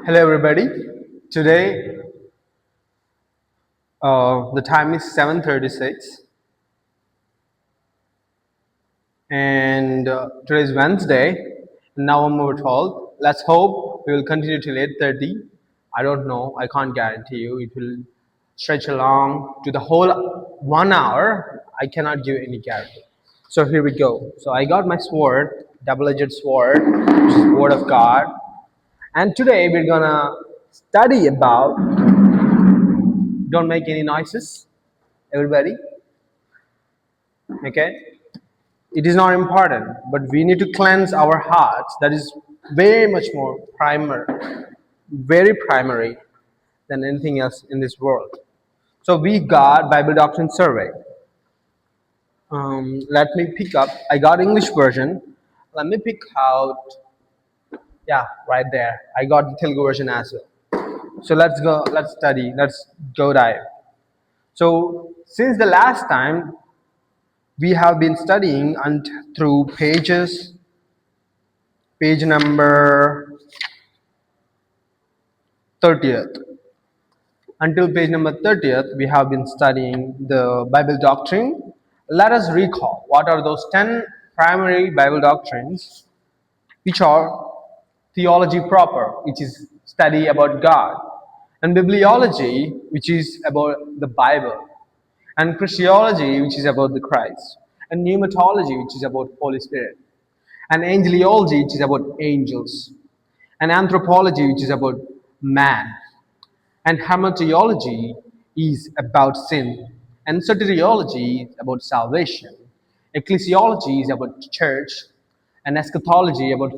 Hello, everybody. Today, the time is 7:36, and today is Wednesday. Now I'm over 12. Let's hope we will continue till 8:30. I don't know. I can't guarantee you. It will stretch along to the whole 1 hour. I cannot give any guarantee. So here we go. So I got my sword, double-edged sword, which is Word of God, and today we're gonna study about. Don't make any noises, everybody. Okay, it is not important, but we need to cleanse our hearts. That is very much more very primary than anything else in this world. So we got Bible Doctrine Survey. Let me pick up. I got English version. Let me pick out. Yeah, right there. I got the Telugu version as well. So let's go. Let's study. Let's go dive. So since the last time we have been studying and through page number 30th. Until page number 30th, we have been studying the Bible doctrine. Let us recall what are those 10 primary Bible doctrines, which are theology proper, which is study about God, and bibliology, which is about the Bible, and Christology, which is about the Christ, and pneumatology, which is about Holy Spirit, and angeliology, which is about angels, and anthropology, which is about man, and hamartiology is about sin, and soteriology is about salvation, ecclesiology is about church, and eschatology about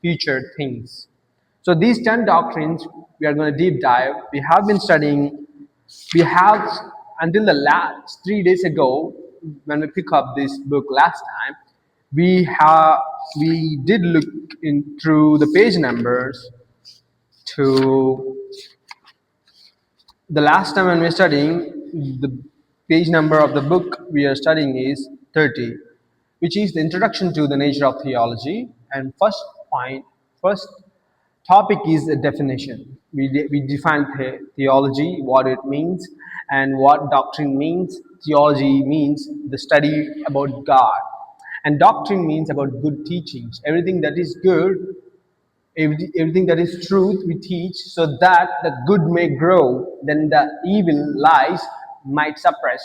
future things. So these 10 doctrines we are going to deep dive. We have been studying. We have until the last 3 days ago when we pick up this book last time. We did look in through the page numbers to the last time when we're studying, the page number of the book we are studying is 30, which is the introduction to the nature of theology. And first topic is the definition. We define theology, what it means, and what doctrine means. Theology means the study about God, and doctrine means about good teachings. Everything that is good, everything that is truth we teach, so that the good may grow, then the evil lies might suppress,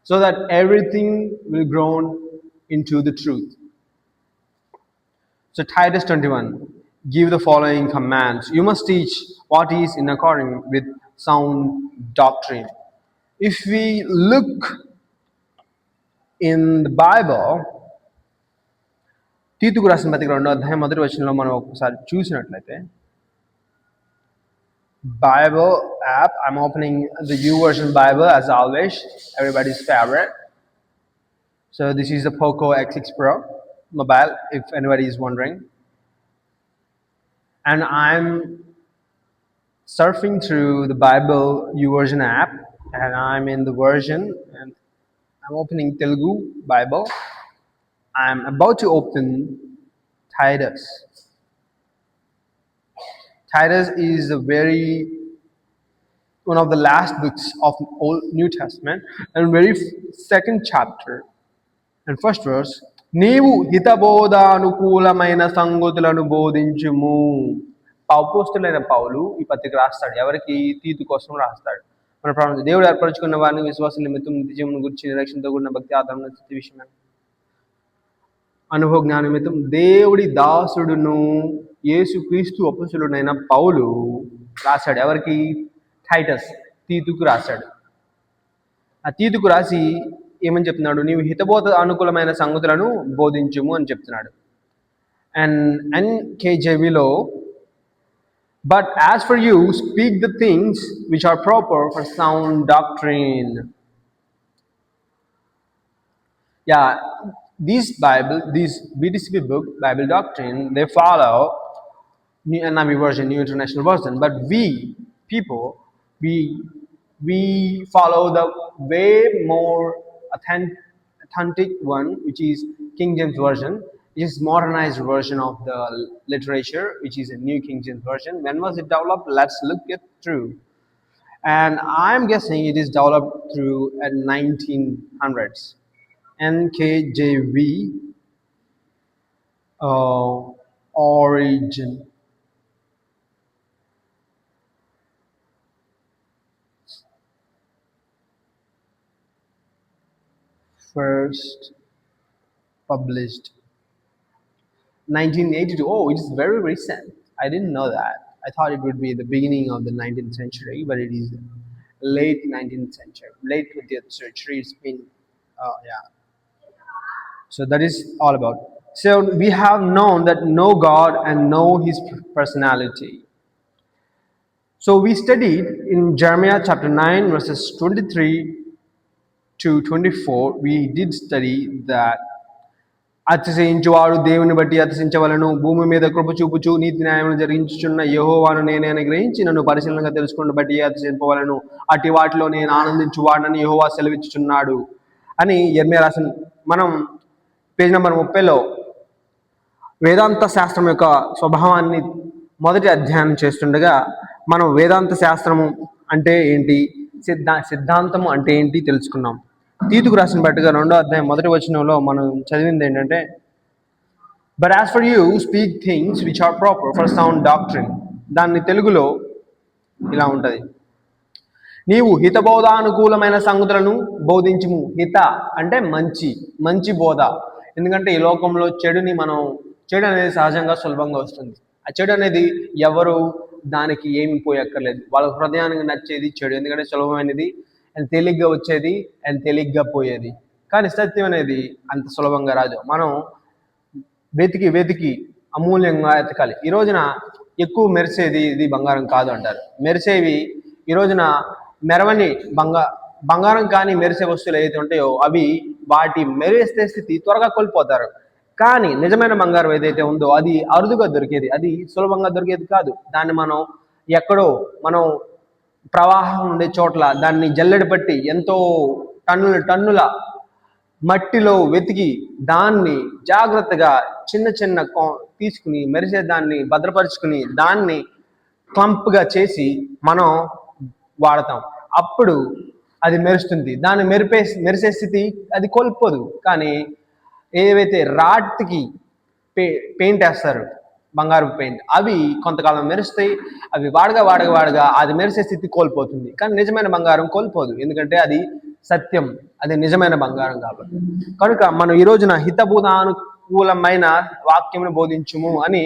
so that everything will grow into the truth. So Titus 21, give the following commands. You must teach what is in accordance with sound doctrine. If we look in the Bible, తీతుకు రాసిన పత్రిక 2వ అధ్యాయం మొదటి వచనంలో మనం ఒకసారి చూసినట్లయితే, Bible app. I'm opening the YouVersion Bible as always, everybody's favorite. So this is the Poco X6 Pro mobile, if anybody is wondering. And I'm surfing through the Bible YouVersion app, and I'm in the version, and I'm opening Telugu Bible. I'm about to open Titus. Titus is one of the last books of Old New Testament, and very second chapter and first verse. నీవు హితబోధానుకూలమైన సంగతులను బోధించుము. అపోస్తలుడైన పౌలు ఈ పత్రిక రాస్తాడు. ఎవరికి? తీతు కోసం రాస్తాడు. మన ప్రాణం దేవుడు ఏర్పరచుకున్న వారిని విశ్వాసం నిమిత్తం నిత్యజీవమును గురించి నిరీక్షణతో కూడిన భక్తి ఆధారణ స్థితి విషయం అనుభవ జ్ఞాన నిమిత్తం దేవుడి దాసుడును యేసు క్రీస్తు అపోస్తలుడైన పౌలు రాశాడు. ఎవరికి? టైటస్, తీతుకు రాశాడు. ఆ తీతుకు రాసి ఏమని చెప్తున్నాడు? నీవు హితబోధ అనుకూలమైన సంగతులను బోధించుము అని చెప్తున్నాడు. అండ్ NKJVలో, but as for you, speak the things which are proper for sound doctrine. Yeah, these BDCP book, Bible Doctrine, they follow NIV version, New International Version, but we people, we follow the way more authentic one, which is King James Version. is modernized version of the literature, which is a New King James Version. When was it developed? Let's look it through. And I'm guessing it is developed through at 1900s. NKJV origin. First published 1982. Oh, it is very recent. I didn't know that. I thought it would be the beginning of the 19th century, but it is late 19th century, late 20th century. It's been, yeah. So that is all about. So we have known that know God and know His personality. So we studied in Jeremiah chapter 9, verses 23 to 24. We did study that అతిశయించువాడు దేవుని బట్టి అతిశయించవలను, భూమి మీద కృప చూపుచు నీతి న్యాయమును జరిగించుచున్న యెహోవాను నేనే అని గ్రహించి నన్ను పరిశీలనగా తెలుసుకున్న బట్టి అతిశయింపవలను, అట్టి వాటిలో నేను ఆనందించువాడని యెహోవా సెలవిచ్చుచున్నాడు అని యెర్మీయా రాసిన. మనం పేజ్ నెంబర్ 30లో వేదాంత శాస్త్రం యొక్క స్వభావాన్ని మొదటి అధ్యయనం చేస్తుండగా మనం వేదాంత శాస్త్రము అంటే ఏంటి, సిద్ధాంతము అంటే ఏంటి తెలుసుకున్నాం. తీతుకు రాసిన బట్టుగా 2వ అధ్యాయం మొదటి వచనంలో మనం చదివింది ఏంటంటే, but as for you speak things which are proper for sound doctrine. దాన్ని తెలుగులో ఇలా ఉంటుంది, నీవు హితబోధానుకూలమైన సంగతులను బోధించుము. హిత అంటే మంచి, మంచి బోధ. ఎందుకంటే ఈ లోకంలో చెడు అనేది సహజంగా సులభంగా వస్తుంది. ఆ చెడు అనేది ఎవరు దానికి ఏమి పోయక్కర్లేదు, వాళ్ళ హృదయానికి నచ్చేది చెడు. ఎందుకంటే సులభమైనది అండ్ తేలిగ్గా వచ్చేది అండ్ తేలిగ్గా పోయేది. కానీ సత్యం అనేది అంత సులభంగా రాదు. మనం వెతికి అమూల్యంగా ఎతకాలి. ఈ రోజున ఎక్కువ మెరిసేది ఇది బంగారం కాదు అంటారు. మెరిసేవి ఈ రోజున మెరవని బంగారం కానీ మెరిసే వస్తువులు ఏదైతే ఉంటాయో అవి వాటి మెరిసే స్థితి త్వరగా కోల్పోతారు. కానీ నిజమైన బంగారం ఏదైతే ఉందో అది అరుదుగా దొరికేది, అది సులభంగా దొరికేది కాదు. దాన్ని మనం ఎక్కడో ప్రవాహం ఉండే చోట్ల దాన్ని జల్లెడ పట్టి ఎంతో టన్నుల మట్టిలో వెతికి దాన్ని జాగ్రత్తగా చిన్న తీసుకుని మెరిసే దాన్ని భద్రపరుచుకుని దాన్ని క్లంప్గా చేసి మనం వాడతాం. అప్పుడు అది మెరుస్తుంది. దాన్ని మెరిసే స్థితి అది కోల్పోదు. కానీ ఏవైతే రాట్కి పెయింట్ వేస్తారు, బంగారు పెయింట్, అవి కొంతకాలం మెరుస్తాయి. అవి వాడగా అది మెరిసే స్థితి కోల్పోతుంది. కానీ నిజమైన బంగారం కోల్పోదు, ఎందుకంటే అది సత్యం, అది నిజమైన బంగారం కాబట్టి. కనుక మనం ఈ రోజున హితబోధానుకూలమైన వాక్యమును బోధించుము అని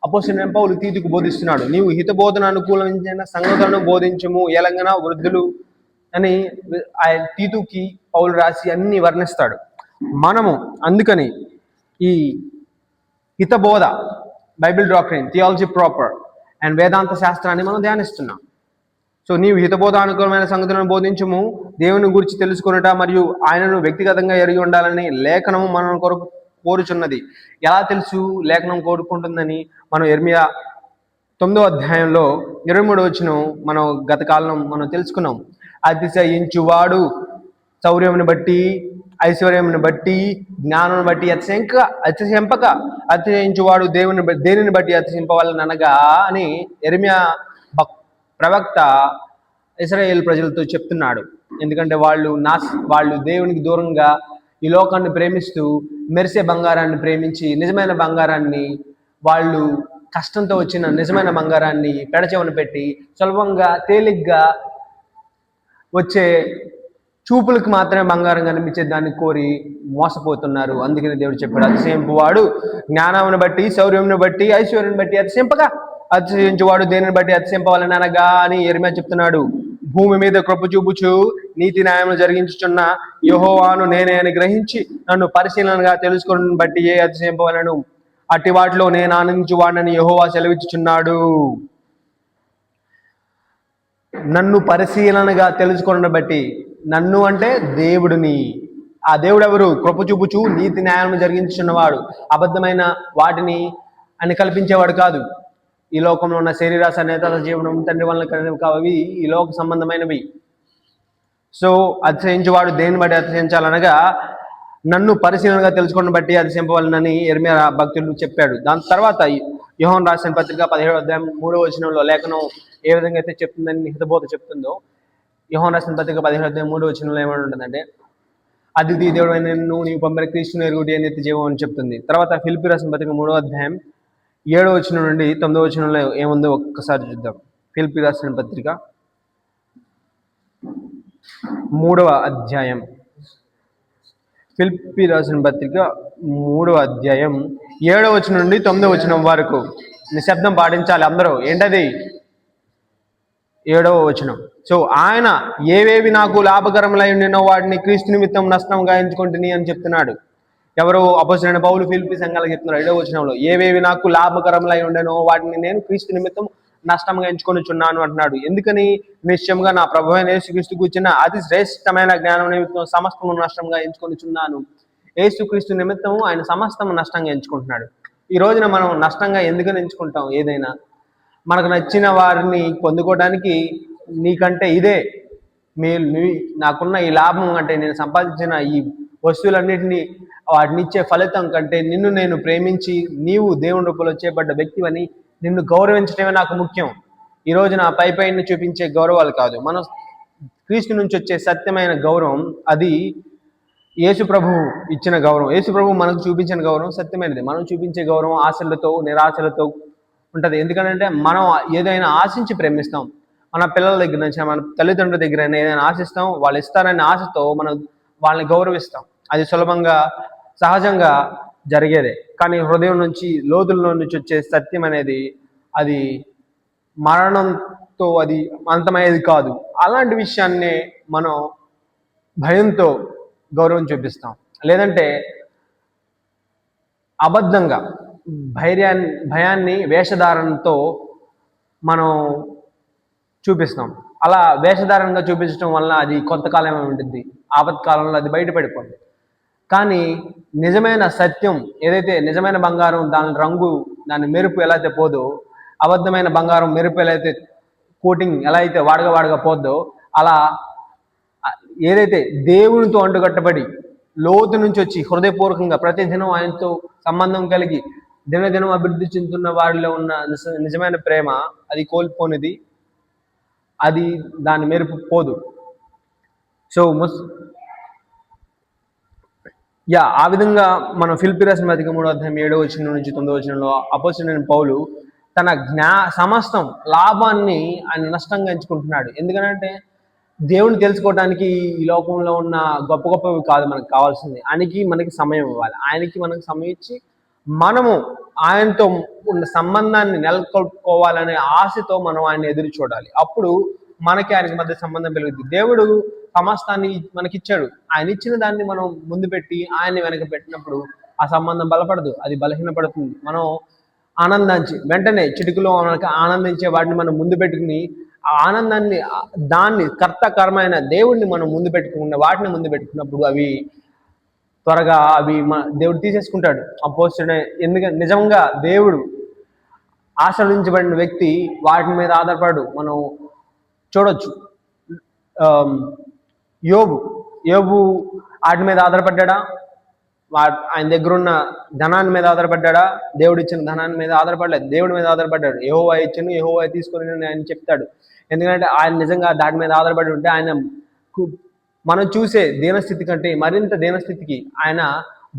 అపోస్తలుడైన పౌలు తీతుకు బోధిస్తున్నాడు. నీవు హితబోధన అనుకూలమైన సంగతులను బోధించుము, ఎలంగన వృద్ధులు అని ఆయన తీతుకి పౌలు రాసి అన్ని వర్ణిస్తాడు. మనము అందుకని ఈ హితబోధ, Bible doctrine, theology proper and వేదాంత శాస్త్రాన్ని మనం ధ్యానిస్తున్నాం. సో నీవు హితబోధానుకూలమైన సంగతులను బోధించుము, దేవుని గురించి తెలుసుకున్నట మరియు ఆయనను వ్యక్తిగతంగా ఎరిగి ఉండాలని లేఖనము మనం కోరుచున్నది. ఎలా తెలుసు లేఖనం కోరుకుంటుందని? మనం యెర్మీయా 9వ అధ్యాయంలో 23వ వచనం మనం గత కాలం మనం తెలుసుకున్నాం. అతిశయించువాడు శౌర్యమును బట్టి, ఐశ్వర్యమును బట్టి, జ్ఞానం బట్టి అతిశయింపక అతిశయించువాడు దేనిని బట్టి అతిశయింపవాలని అనగా అని యెర్మీయా ప్రవక్త ఇశ్రాయేలు ప్రజలతో చెప్తున్నాడు. ఎందుకంటే వాళ్ళు దేవునికి దూరంగా ఈ లోకాన్ని ప్రేమిస్తూ మెరిసే బంగారాన్ని ప్రేమించి నిజమైన బంగారాన్ని, వాళ్ళు కష్టంతో వచ్చిన నిజమైన బంగారాన్ని పెడచెవన పెట్టి సులభంగా తేలిగ్గా వచ్చే చూపులకు మాత్రమే బంగారం కనిపించే దాన్ని కోరి మోసపోతున్నారు. అందుకని దేవుడు చెప్పాడు, అతిశయింపువాడు జ్ఞానమును బట్టి, శౌర్యమును బట్టి, ఐశ్వర్యం బట్టి అతిశయింపగా అతిశయించువాడు దేనిని బట్టి అతిశయింపవాలని అనగా అని యెర్మీయా చెప్తున్నాడు. భూమి మీద కృప చూపుచు నీతి న్యాయమును జరిగించుచున్న యెహోవాను నేనే అని గ్రహించి నన్ను పరిశీలనగా తెలుసుకుని బట్టి అతిశయింపవలను, అట్టి వాటిలో నేను ఆనందించువాడని యెహోవా సెలవిచ్చుచున్నాడు. నన్ను పరిశీలనగా తెలుసుకున్న బట్టి, నన్ను అంటే దేవుడిని, ఆ దేవుడు ఎవరు? కృప చూపుచు నీతి న్యాయమును జరిగించుచున్నవాడు. అబద్ధమైన వాటిని అని కల్పించేవాడు కాదు. ఈ లోకంలో ఉన్న శరీరాశ, నేతల జీవనం, తండ్రి వలన కలిగినవి కావి, ఈ లోక సంబంధమైనవి. సో అతిశయించేవాడు దేన్ని బట్టి అతిశయించాలనగా నన్ను పరిశీలనగా తెలుసుకోవడం బట్టి అది సింపవలనని యెర్మయా భక్తుడు చెప్పాడు. దాని తర్వాత యోహాను రాసిన పత్రిక 17వ అధ్యాయం 3వ వచనంలో లేఖనం ఏ విధంగా అయితే చెప్తుందని హితబోధ చెప్తుందో, యోహాను రాసిన పత్రిక 17వ అధ్యాయం 3వ వచనంలో ఏమని ఉంటుందంటే, అతిథి దేవుడైన నిన్ను నీవు పంపిన క్రీస్తును ఎరుగుటి అని నిత్య జీవం అని చెప్తుంది. తర్వాత ఫిలిప్పీ రాసిన పత్రిక 3వ అధ్యాయం 7వ వచనం నుండి 9వ వచనంలో ఏముందో ఒక్కసారి చూద్దాం. ఫిలిప్పీ రాసిన పత్రిక 3వ అధ్యాయం ఫిలిప్పీ రాసిన పత్రిక 3వ అధ్యాయం 7వ వచనం నుండి 9వ వచనం వరకు నిశ్శబ్దం పాటించాలి అందరూ. ఏంటది? 7వ వచనం. సో ఆయన ఏవేవి నాకు లాభకరములై ఉండినో వాటిని క్రీస్తు నిమిత్తం నష్టంగా ఎంచుకుంటుని అని చెప్తున్నాడు. ఎవరు? అపోస్తలుడైన పౌలు ఫిలిప్పీ సంఘాలకు చెప్తున్నారు 7వ వచనంలో. ఏవేవి నాకు లాభకరములై ఉండెనో వాటిని నేను క్రీస్తు నిమిత్తం నష్టంగా ఎంచుకొనిచున్నాను అంటున్నాడు. ఎందుకని? నిశ్చయంగా నా ప్రభువైన యేసుక్రీస్తు కూర్చున్న అతి శ్రేష్టమైన జ్ఞానం నిమిత్తం సమస్తము నష్టంగా ఎంచుకొనిచున్నాను. యేసుక్రీస్తు నిమిత్తం ఆయన సమస్తము నష్టంగా ఎంచుకుంటున్నాడు. ఈ రోజున మనం నష్టంగా ఎందుకని ఎంచుకుంటాం? ఏదైనా మనకు నచ్చిన వారిని పొందుకోవడానికి నీకంటే ఇదే మేలు, నాకున్న ఈ లాభం అంటే నేను సంపాదించిన ఈ వస్తువులన్నిటినీ వాటినిచ్చే ఫలితం కంటే నిన్ను నేను ప్రేమించి నీవు దేవుని రూపంలో చేపడ్డ వ్యక్తివని నిన్ను గౌరవించడమే నాకు ముఖ్యం. ఈ రోజున పైన చూపించే గౌరవాలు కాదు, మనం క్రీస్తు నుంచి వచ్చే సత్యమైన గౌరవం. అది యేసు ప్రభువు ఇచ్చిన గౌరవం. యేసు ప్రభువు మనకు చూపించిన గౌరవం సత్యమైనది. మనం చూపించే గౌరవం ఆశలతో నిరాశలతో ఉంటుంది. ఎందుకంటే మనం ఏదైనా ఆశించి ప్రేమిస్తాం. మన పిల్లల దగ్గర నుంచి, మన తల్లిదండ్రుల దగ్గర ఏదైనా ఆశిస్తాం, వాళ్ళు ఇస్తారనే ఆశతో మనం వాళ్ళని గౌరవిస్తాం. అది సులభంగా సహజంగా జరిగేదే. కానీ హృదయం నుంచి లోతుల్లో నుంచి వచ్చే సత్యం అనేది అది మరణంతో అది అంతమయ్యేది కాదు. అలాంటి విషయాన్నే మనం భయంతో గౌరవం చూపిస్తాం, లేదంటే అబద్ధంగా భయాన్ని వేషధారణతో మనం చూపిస్తాం. అలా వేషధారణగా చూపించడం వల్ల అది కొంతకాలమే ఉంటుంది, ఆపత్కాలంలో అది బయటపడిపోతుంది. కానీ నిజమైన సత్యం ఏదైతే, నిజమైన బంగారం దాని రంగు, దాని మెరుపు ఎలా అయితే పోదో, అబద్ధమైన బంగారం మెరుపు ఎలా అయితే, కోటింగ్ ఎలా అయితే వాడగా పోద్దో, అలా ఏదైతే దేవునితో అంటుకట్టబడి లోతు నుంచి వచ్చి హృదయపూర్వకంగా ప్రతిదినం ఆయనతో సంబంధం కలిగి దినదినం అభివృద్ధి చెందుతున్న వారిలో ఉన్న నిజమైన ప్రేమ అది కోల్పోనిది, అది దాని మెరుపు పోదు. సో ఆ విధంగా మనం ఫిలిప్పీ రాసిన పత్రిక 3వ అధ్యాయం 7వ వచనం నుంచి 9వ వచనంలో అపోస్తలుడైన పౌలు తన సమస్తం లాభాన్ని ఆయన నష్టంగా ఎంచుకుంటున్నాడు. ఎందుకంటే దేవుని తెలుసుకోవడానికి ఈ లోకంలో ఉన్న గొప్ప గొప్పవి కాదు మనకు కావాల్సింది. మనకి సమయం ఇవ్వాలి. మనకి సమయం ఇచ్చి మనము ఆయనతో ఉన్న సంబంధాన్ని నెలకొల్పుకోవాలనే ఆశతో మనం ఆయన ఎదురు చూడాలి. అప్పుడు మనకి ఆయనకి మధ్య సంబంధం పెరుగుతుంది. దేవుడు సమస్తాన్ని మనకిచ్చాడు. ఆయన ఇచ్చిన దాన్ని మనం ముందు పెట్టి ఆయన్ని వెనక పెట్టినప్పుడు ఆ సంబంధం బలపడదు, అది బలహీనపడుతుంది. మనం ఆనందించి వెంటనే చిటికలో మనకు ఆనందించే వాటిని మనం ముందు పెట్టుకుని ఆ ఆనందాన్ని, దాన్ని కర్తకరమైన దేవుడిని మనం ముందు పెట్టుకున్న వాటిని ముందు పెట్టుకున్నప్పుడు అవి త్వరగా దేవుడు తీసేసుకుంటాడు. అపోస్తలుడే ఎందుకంటే నిజంగా దేవుడు ఆశ్రయించబడిన వ్యక్తి వాటి మీద ఆధారపడు. మనం చూడొచ్చు, యోబు వాటి మీద ఆధారపడ్డా? ఆయన దగ్గర ఉన్న ధనాన్ని మీద ఆధారపడ్డా? దేవుడు ఇచ్చిన ధనాన్ని మీద ఆధారపడలేదు, దేవుడి మీద ఆధారపడ్డాడు. యెహోవా ఇచ్చాను, యెహోవా తీసుకొని ఆయన చెప్తాడు. ఎందుకంటే ఆయన నిజంగా దాని మీద ఆధారపడి ఉంటే ఆయన మనం చూసే దీనస్థితి కంటే మరింత దీనస్థితికి ఆయన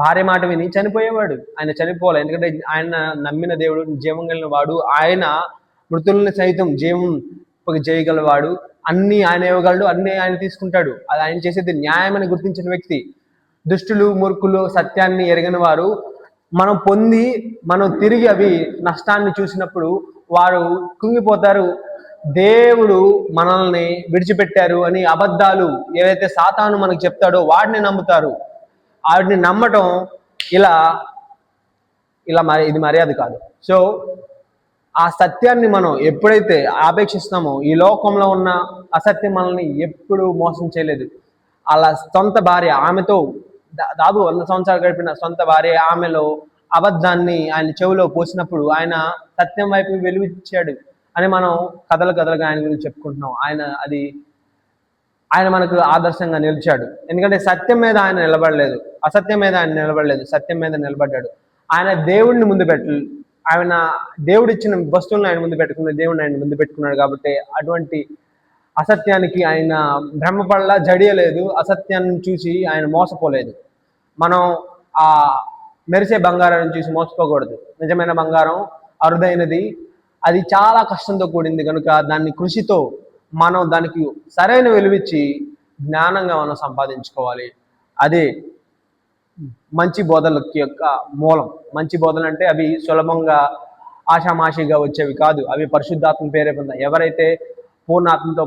భార్య మాట విని చనిపోయేవాడు. ఆయన చనిపోవాలి, ఎందుకంటే ఆయన నమ్మిన దేవుడు జీవం కలిగిన వాడు. ఆయన మృతుల్ని సైతం జీవం చేయగలవాడు. అన్ని ఆయన ఇవ్వగలడు, అన్ని ఆయన తీసుకుంటాడు. అది ఆయన చేసేది న్యాయమని గుర్తించిన వ్యక్తి. దుష్టులు, మూర్ఖులు, సత్యాన్ని ఎరగని వారు మనం తిరిగి అవి నష్టాన్ని చూసినప్పుడు వారు కుంగిపోతారు. దేవుడు మనల్ని విడిచిపెట్టారు అని అబద్ధాలు ఏవైతే సాతాను మనకు చెప్తాడో వాటిని నమ్ముతారు. వాటిని నమ్మటం ఇలా ఇది మర్యాద కాదు. సో ఆ సత్యాన్ని మనం ఎప్పుడైతే ఆపేక్షిస్తామో, ఈ లోకంలో ఉన్న అసత్యం మనల్ని ఎప్పుడు మోసం చేయలేదు. అలా సొంత భార్య, ఆమెతో దాదాపు 100 సంవత్సరాలు గడిపిన సొంత భార్య ఆమెలో అబద్ధాన్ని ఆయన చెవిలో పోసినప్పుడు ఆయన సత్యం వైపు వెలువిచ్చాడు అని మనం కథలుగా ఆయన గురించి చెప్పుకుంటున్నాం. ఆయన అది ఆయన మనకు ఆదర్శంగా నిలిచాడు. ఎందుకంటే సత్యం మీద ఆయన నిలబడలేదు, అసత్యం మీద ఆయన నిలబడలేదు, సత్యం మీద నిలబడ్డాడు. ఆయన దేవుడిని ముందు ఆయన దేవుడు ఇచ్చిన వస్తువులను ఆయన ముందు పెట్టుకున్నాడు, దేవుడిని ఆయన ముందు పెట్టుకున్నాడు. కాబట్టి అటువంటి అసత్యానికి ఆయన భ్రమపడలా, జడియలేదు. అసత్యాన్ని చూసి ఆయన మోసపోలేదు. మనం ఆ మెరిసే బంగారాన్ని చూసి మోసపోకూడదు. నిజమైన బంగారం అరుదైనది, అది చాలా కష్టంతో కూడింది కనుక దాన్ని కృషితో మనం దానికి సరైన విలువిచ్చి జ్ఞానంగా మనం సంపాదించుకోవాలి. అదే మంచి బోధలకి యొక్క మూలం. మంచి బోధలు అంటే అవి సులభంగా ఆషామాషిగా వచ్చేవి కాదు, అవి పరిశుద్ధాత్మ పేరే పొందాయి. ఎవరైతే పూర్ణాత్మతో,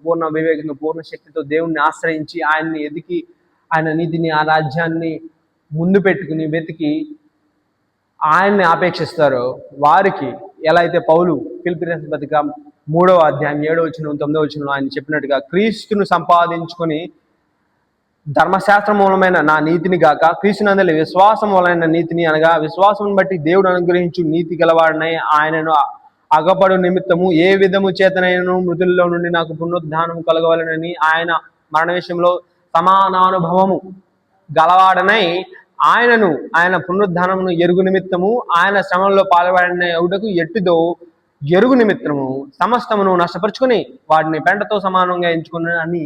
పూర్ణ వివేకంతో, పూర్ణ శక్తితో దేవుణ్ణి ఆశ్రయించి ఆయన్ని ఎదికి ఆయన నీతిని, ఆ రాజ్యాన్ని ముందు పెట్టుకుని వెతికి ఆయన్ని ఆపేక్షిస్తారో వారికి, ఎలా అయితే పౌలు ఫిలిప్పీ పత్రిక 3వ అధ్యాయం 7వ వచనం 9వ వచనం ఆయన చెప్పినట్టుగా, క్రీస్తును సంపాదించుకొని ధర్మశాస్త్ర మూలమైన నా నీతిని గాక క్రీస్తునందలి విశ్వాసం మూలమైన నీతిని, అనగా విశ్వాసం బట్టి దేవుడు అనుగ్రహించు నీతి గలవాడనై ఆయనను అగపడు నిమిత్తము ఏ విధము చేతనైనను మృతుల్లో నుండి నాకు పునరుద్ధానము కలగవలనని, ఆయన మరణ విషయంలో సమానానుభవము గలవాడనై ఆయన పునరుద్ధానమును ఎరుగు నిమిత్తము, ఆయన శ్రమంలో పాల్గొడిన ఎవడకు ఎట్టిదో ఎరుగు నిమిత్తము సమస్తమును నష్టపరుచుకుని వాటిని పెంటతో సమానంగా ఎంచుకుని అని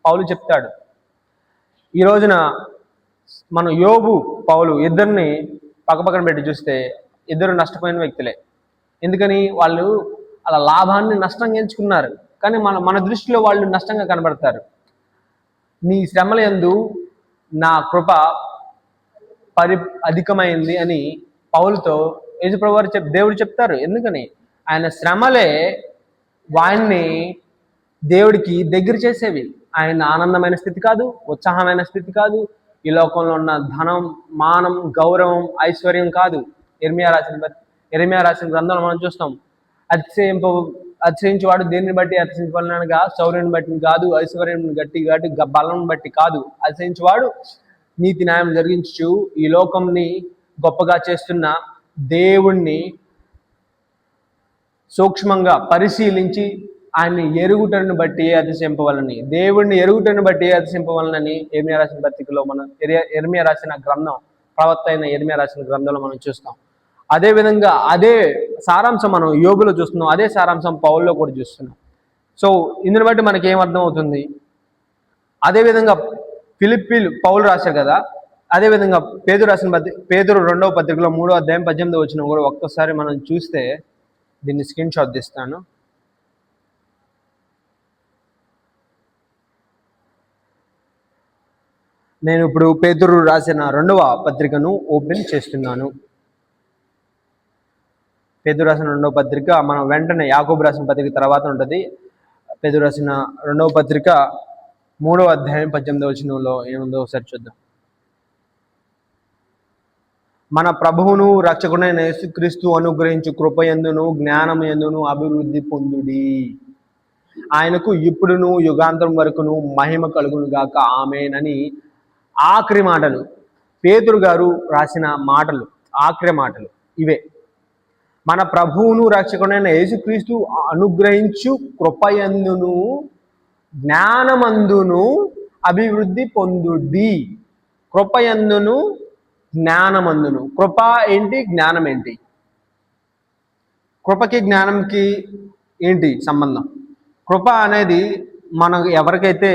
పౌలు చెప్తాడు. ఈ రోజున మనం యోబు, పౌలు ఇద్దరిని పక్కపక్కన పెట్టి చూస్తే ఇద్దరు నష్టపోయిన వ్యక్తులే. ఎందుకని? వాళ్ళు అలా లాభాన్ని నష్టంగా ఎంచుకున్నారు. కానీ మన దృష్టిలో వాళ్ళు నష్టంగా కనబడతారు. నీ శ్రమల యందు నా కృప అధికమైంది అని పౌలుతో యేసుప్రభువారు దేవుడు చెప్తారు. ఎందుకని? ఆయన శ్రమలే వాడిని దేవుడికి దగ్గర చేసేవి. ఆయన ఆనందమైన స్థితి కాదు, ఉత్సాహమైన స్థితి కాదు, ఈ లోకంలో ఉన్న ధనం, మానం, గౌరవం, ఐశ్వర్యం కాదు. ఇర్మియా రాసిన గ్రంథంలో మనం చూస్తాం, అతిశయించేవాడు దేనిని బట్టి అతిశయించవలనగా శౌర్యాన్ని బట్టి కాదు, ఐశ్వర్యం గట్టి బలం బట్టి కాదు, అతిశయించేవాడు నీతి న్యాయం జరిగించు ఈ లోకంని గొప్పగా చేస్తున్న దేవుణ్ణి సూక్ష్మంగా పరిశీలించి ఆయన్ని ఎరుగుటను బట్టి అతిశయింపవలని, దేవుణ్ణి ఎరుగుటను బట్టి అతిశయింపవలనని ఇర్మియా రాసిన పత్రికలో మనం ఇర్మియా రాసిన గ్రంథం, ప్రవక్త అయిన ఇర్మియా రాసిన గ్రంథంలో మనం చూస్తాం. అదేవిధంగా అదే సారాంశం మనం యోబులో చూస్తున్నాం, అదే సారాంశం పౌల్లో కూడా చూస్తున్నాం. సో ఇందుని బట్టి మనకి ఏమర్థం అవుతుంది? అదేవిధంగా పౌలు రాశారు కదా, అదేవిధంగా పేతురు రాసిన పేతురు 2వ పత్రికలో 3వ అధ్యాయం 18వ వచనం కూడా ఒక్కసారి మనం చూస్తే, దీన్ని స్క్రీన్ షాట్ తీస్తాను. నేను ఇప్పుడు పేతురు రాసిన 2వ పత్రికను ఓపెన్ చేస్తున్నాను. పేతురు రాసిన 2వ పత్రిక మనం వెంటనే యాకోబు రాసిన పత్రిక తర్వాత ఉంటుంది. పేతురు రాసిన 2వ పత్రిక 3వ అధ్యాయం 18వ వచనంలో ఏముందో ఒకసారి చూద్దాం. మన ప్రభువును రక్షకుడైన యేసుక్రీస్తు అనుగ్రహించు కృపయందును జ్ఞానముయందును అభివృద్ధి పొందుడి. ఆయనకు ఇప్పుడును యుగాంతరం వరకును మహిమ కలుగును గాక, ఆమేన్. ఆఖరి మాటలు పేతురు గారు రాసిన మాటలు, ఆఖరి మాటలు ఇవే. మన ప్రభువును రక్షకుడైన యేసుక్రీస్తు అనుగ్రహించు కృపయందును జ్ఞానమందును అభివృద్ధి పొందుడి. కృపయందును జ్ఞానమందును. కృప ఏంటి? జ్ఞానం ఏంటి? కృపకి జ్ఞానంకి ఏంటి సంబంధం? కృప అనేది మనకు ఎవరికైతే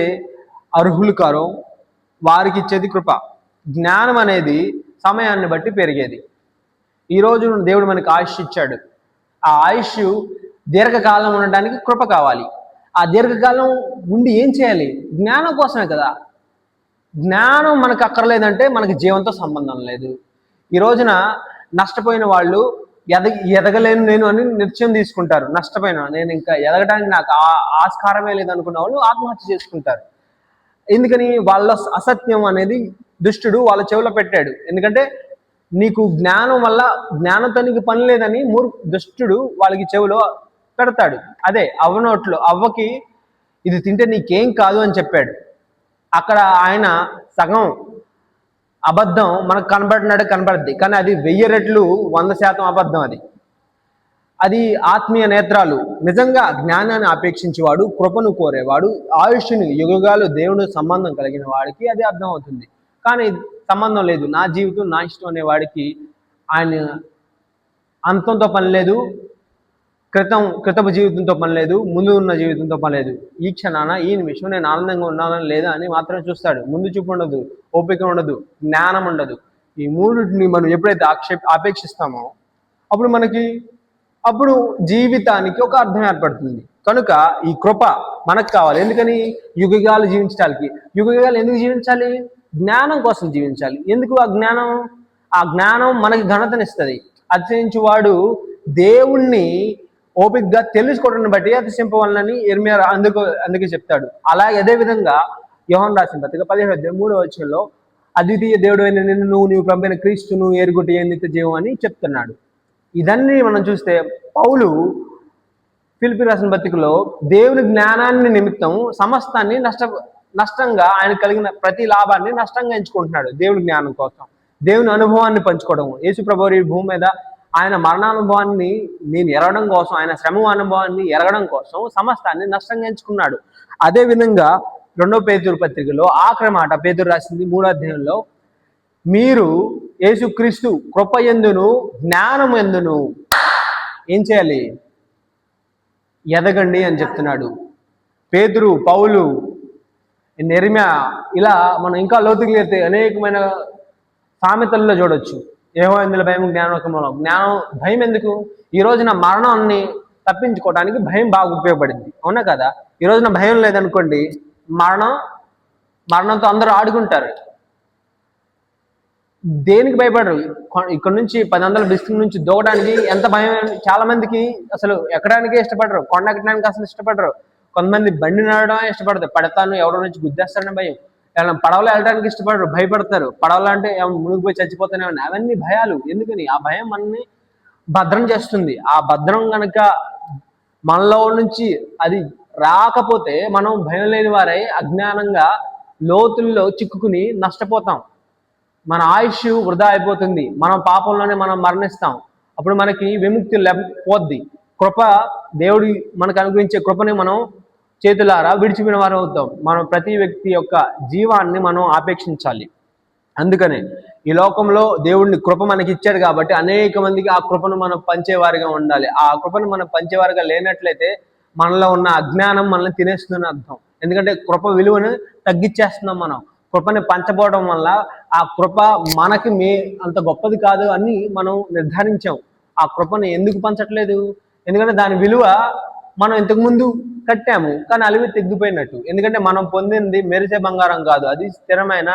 అర్హులు కారో వారికి ఇచ్చేది కృప. జ్ఞానం అనేది సమయాన్ని బట్టి పెరిగేది. ఈరోజు దేవుడు మనకి ఆయుష్ ఇచ్చాడు. ఆ ఆయుష్ దీర్ఘకాలం ఉండడానికి కృప కావాలి. ఆ దీర్ఘకాలం ఉండి ఏం చేయాలి? జ్ఞానం కోసమే కదా. జ్ఞానం మనకు అక్కర్లేదంటే మనకి జీవంతో సంబంధం లేదు. ఈ రోజున నష్టపోయిన వాళ్ళు ఎదగలేను నేను అని నిర్ణయం తీసుకుంటారు. నష్టపోయిన నేను ఇంకా ఎదగడానికి నాకు ఆస్కారమే లేదనుకున్న వాళ్ళు ఆత్మహత్య చేసుకుంటారు. ఎందుకని? వాళ్ళ అసత్యం అనేది దుష్టుడు వాళ్ళ చెవిలో పెట్టాడు. ఎందుకంటే నీకు జ్ఞానం వల్ల, జ్ఞానంతో నీకు పని లేదని దుష్టుడు వాళ్ళకి చెవిలో పెడతాడు. అదే అవ్వనోట్లో అవ్వకి ఇది తింటే నీకేం కాదు అని చెప్పాడు. అక్కడ ఆయన సగం అబద్ధం మనకు కనబడినట్టు కనబడుద్ది, కానీ అది 1000 రెట్లు 100% అబద్ధం. అది అది ఆత్మీయ నేత్రాలు. నిజంగా జ్ఞానాన్ని అపేక్షించేవాడు, కృపను కోరేవాడు, ఆయుష్ని యుగాలు దేవుడు సంబంధం కలిగిన వాడికి అది అర్థం అవుతుంది. కానీ సంబంధం లేదు, నా జీవితం నా ఇష్టం అనే వాడికి ఆయన అంతంతో పని లేదు, క్రితపు జీవితంతో పని లేదు, ముందు ఉన్న జీవితంతో పని లేదు. ఈ క్షణాన ఈ నిమిషం నేను ఆనందంగా ఉన్నానని లేదా అని మాత్రం చూస్తాడు. ముందు చూపు ఉండదు, ఓపిక ఉండదు, జ్ఞానం ఉండదు. ఈ మూడింటిని మనం ఎప్పుడైతే ఆపేక్షిస్తామో అప్పుడు జీవితానికి ఒక అర్థం ఏర్పడుతుంది. కనుక ఈ కృప మనకు కావాలి. ఎందుకని? యుగాలు జీవించడానికి. యుగాలు ఎందుకు జీవించాలి? జ్ఞానం కోసం జీవించాలి. ఎందుకు ఆ జ్ఞానం మనకి ఘనతనిస్తుంది. అతిశయించువాడు దేవుణ్ణి ఓపికగా తెలుసుకోవడాన్ని బట్టి అతిశయింపవలనని ఇర్మియా అందుకే చెప్తాడు. అలాగే అదే విధంగా యోహాను రాసిన పత్రిక 17:3 అద్వితీయ దేవుడు అయిన నిన్ను నీవు పంపిన క్రీస్తును ఎరుగుటి నిత్య జీవం అని చెప్తున్నాడు. ఇదన్నీ మనం చూస్తే పౌలు ఫిలిప్పీ రాసిన పత్రికలో దేవుని జ్ఞానాన్ని నిమిత్తం సమస్తాన్ని నష్టంగా ఆయన కలిగిన ప్రతి లాభాన్ని నష్టంగా ఎంచుకుంటున్నాడు దేవుని జ్ఞానం కోసం, దేవుని అనుభవాన్ని పంచుకోవడం. యేసు ప్రభువు ఈ భూమి మీద ఆయన మరణానుభవాన్ని నేను ఎరగడం కోసం, ఆయన శ్రమ అనుభవాన్ని ఎరగడం కోసం సమస్తాన్ని నష్టంగా ఎంచుకున్నాడు. అదేవిధంగా 2 పేతురు పత్రికలో ఆఖరి మాట పేతురు రాసింది 3వ అధ్యాయంలో, మీరు యేసుక్రీస్తు కృప యందును జ్ఞానం యందును ఏం చేయాలి? ఎదగండి అని చెప్తున్నాడు. పేతురు, పౌలు, ఇర్మియా, ఇలా మనం ఇంకా లోతుకి వెళ్తే అనేకమైన సామెతల్లో చూడొచ్చు. యెహోవా యందు భయం జ్ఞానోకమూలం. భయం ఎందుకు? ఈ రోజున మరణాన్ని తప్పించుకోవడానికి భయం బాగా ఉపయోగపడింది, అవునా కదా? ఈ రోజున భయం లేదనుకోండి, మరణంతో అందరూ ఆడుకుంటారు. దేనికి భయపడరు? ఇక్కడ నుంచి 10 బిస్కిల్ నుంచి దూకడానికి ఎంత భయం. చాలా మందికి అసలు ఎక్కడానికే ఇష్టపడరు, కొండ ఎక్కడానికి అసలు ఇష్టపడరు. కొంతమంది బండి నడవడం ఇష్టపడతారు, పడతాను ఎవరో నుంచి గుద్దేస్తారని భయం. పడవలో వెళ్ళడానికి ఇష్టపడరు, భయపడతారు. పడవలో అంటే మునిగిపోయి చచ్చిపోతానే ఉన్నాయి. అవన్నీ భయాలు. ఎందుకని? ఆ భయం మనల్ని భద్రం చేస్తుంది. ఆ భద్రం కనుక మనలో నుంచి అది రాకపోతే మనం భయం లేని వారై అజ్ఞానంగా లోతుల్లో చిక్కుకుని నష్టపోతాం. మన ఆయుష్ వృధా అయిపోతుంది. మనం పాపంలోనే మనం మరణిస్తాం. అప్పుడు మనకి విముక్తి పోద్ది. కృప, దేవుడి మనకు అనుగ్రహించే కృపని మనం చేతులారా విడిచిపోయిన వారు అవుతాం. మనం ప్రతి వ్యక్తి యొక్క జీవాన్ని మనం ఆపేక్షించాలి. అందుకనే ఈ లోకంలో దేవుడిని కృప మనకి ఇచ్చాడు కాబట్టి అనేక మందికి ఆ కృపను మనం పంచేవారిగా ఉండాలి. ఆ కృపను మనం పంచేవారిగా లేనట్లయితే మనలో ఉన్న అజ్ఞానం మనల్ని తినేస్తుందని అర్థం. ఎందుకంటే కృప విలువను తగ్గించేస్తున్నాం. మనం కృపని పంచబోవడం వల్ల ఆ కృప మనకి అంత గొప్పది కాదు అని మనం నిర్ధారించాం. ఆ కృపని ఎందుకు పంచట్లేదు? ఎందుకంటే దాని విలువ మనం ఇంతకుముందు కట్టాము, కానీ అలివి తెగ్గిపోయినట్టు. ఎందుకంటే మనం పొందింది మెరిసే బంగారం కాదు, అది స్థిరమైన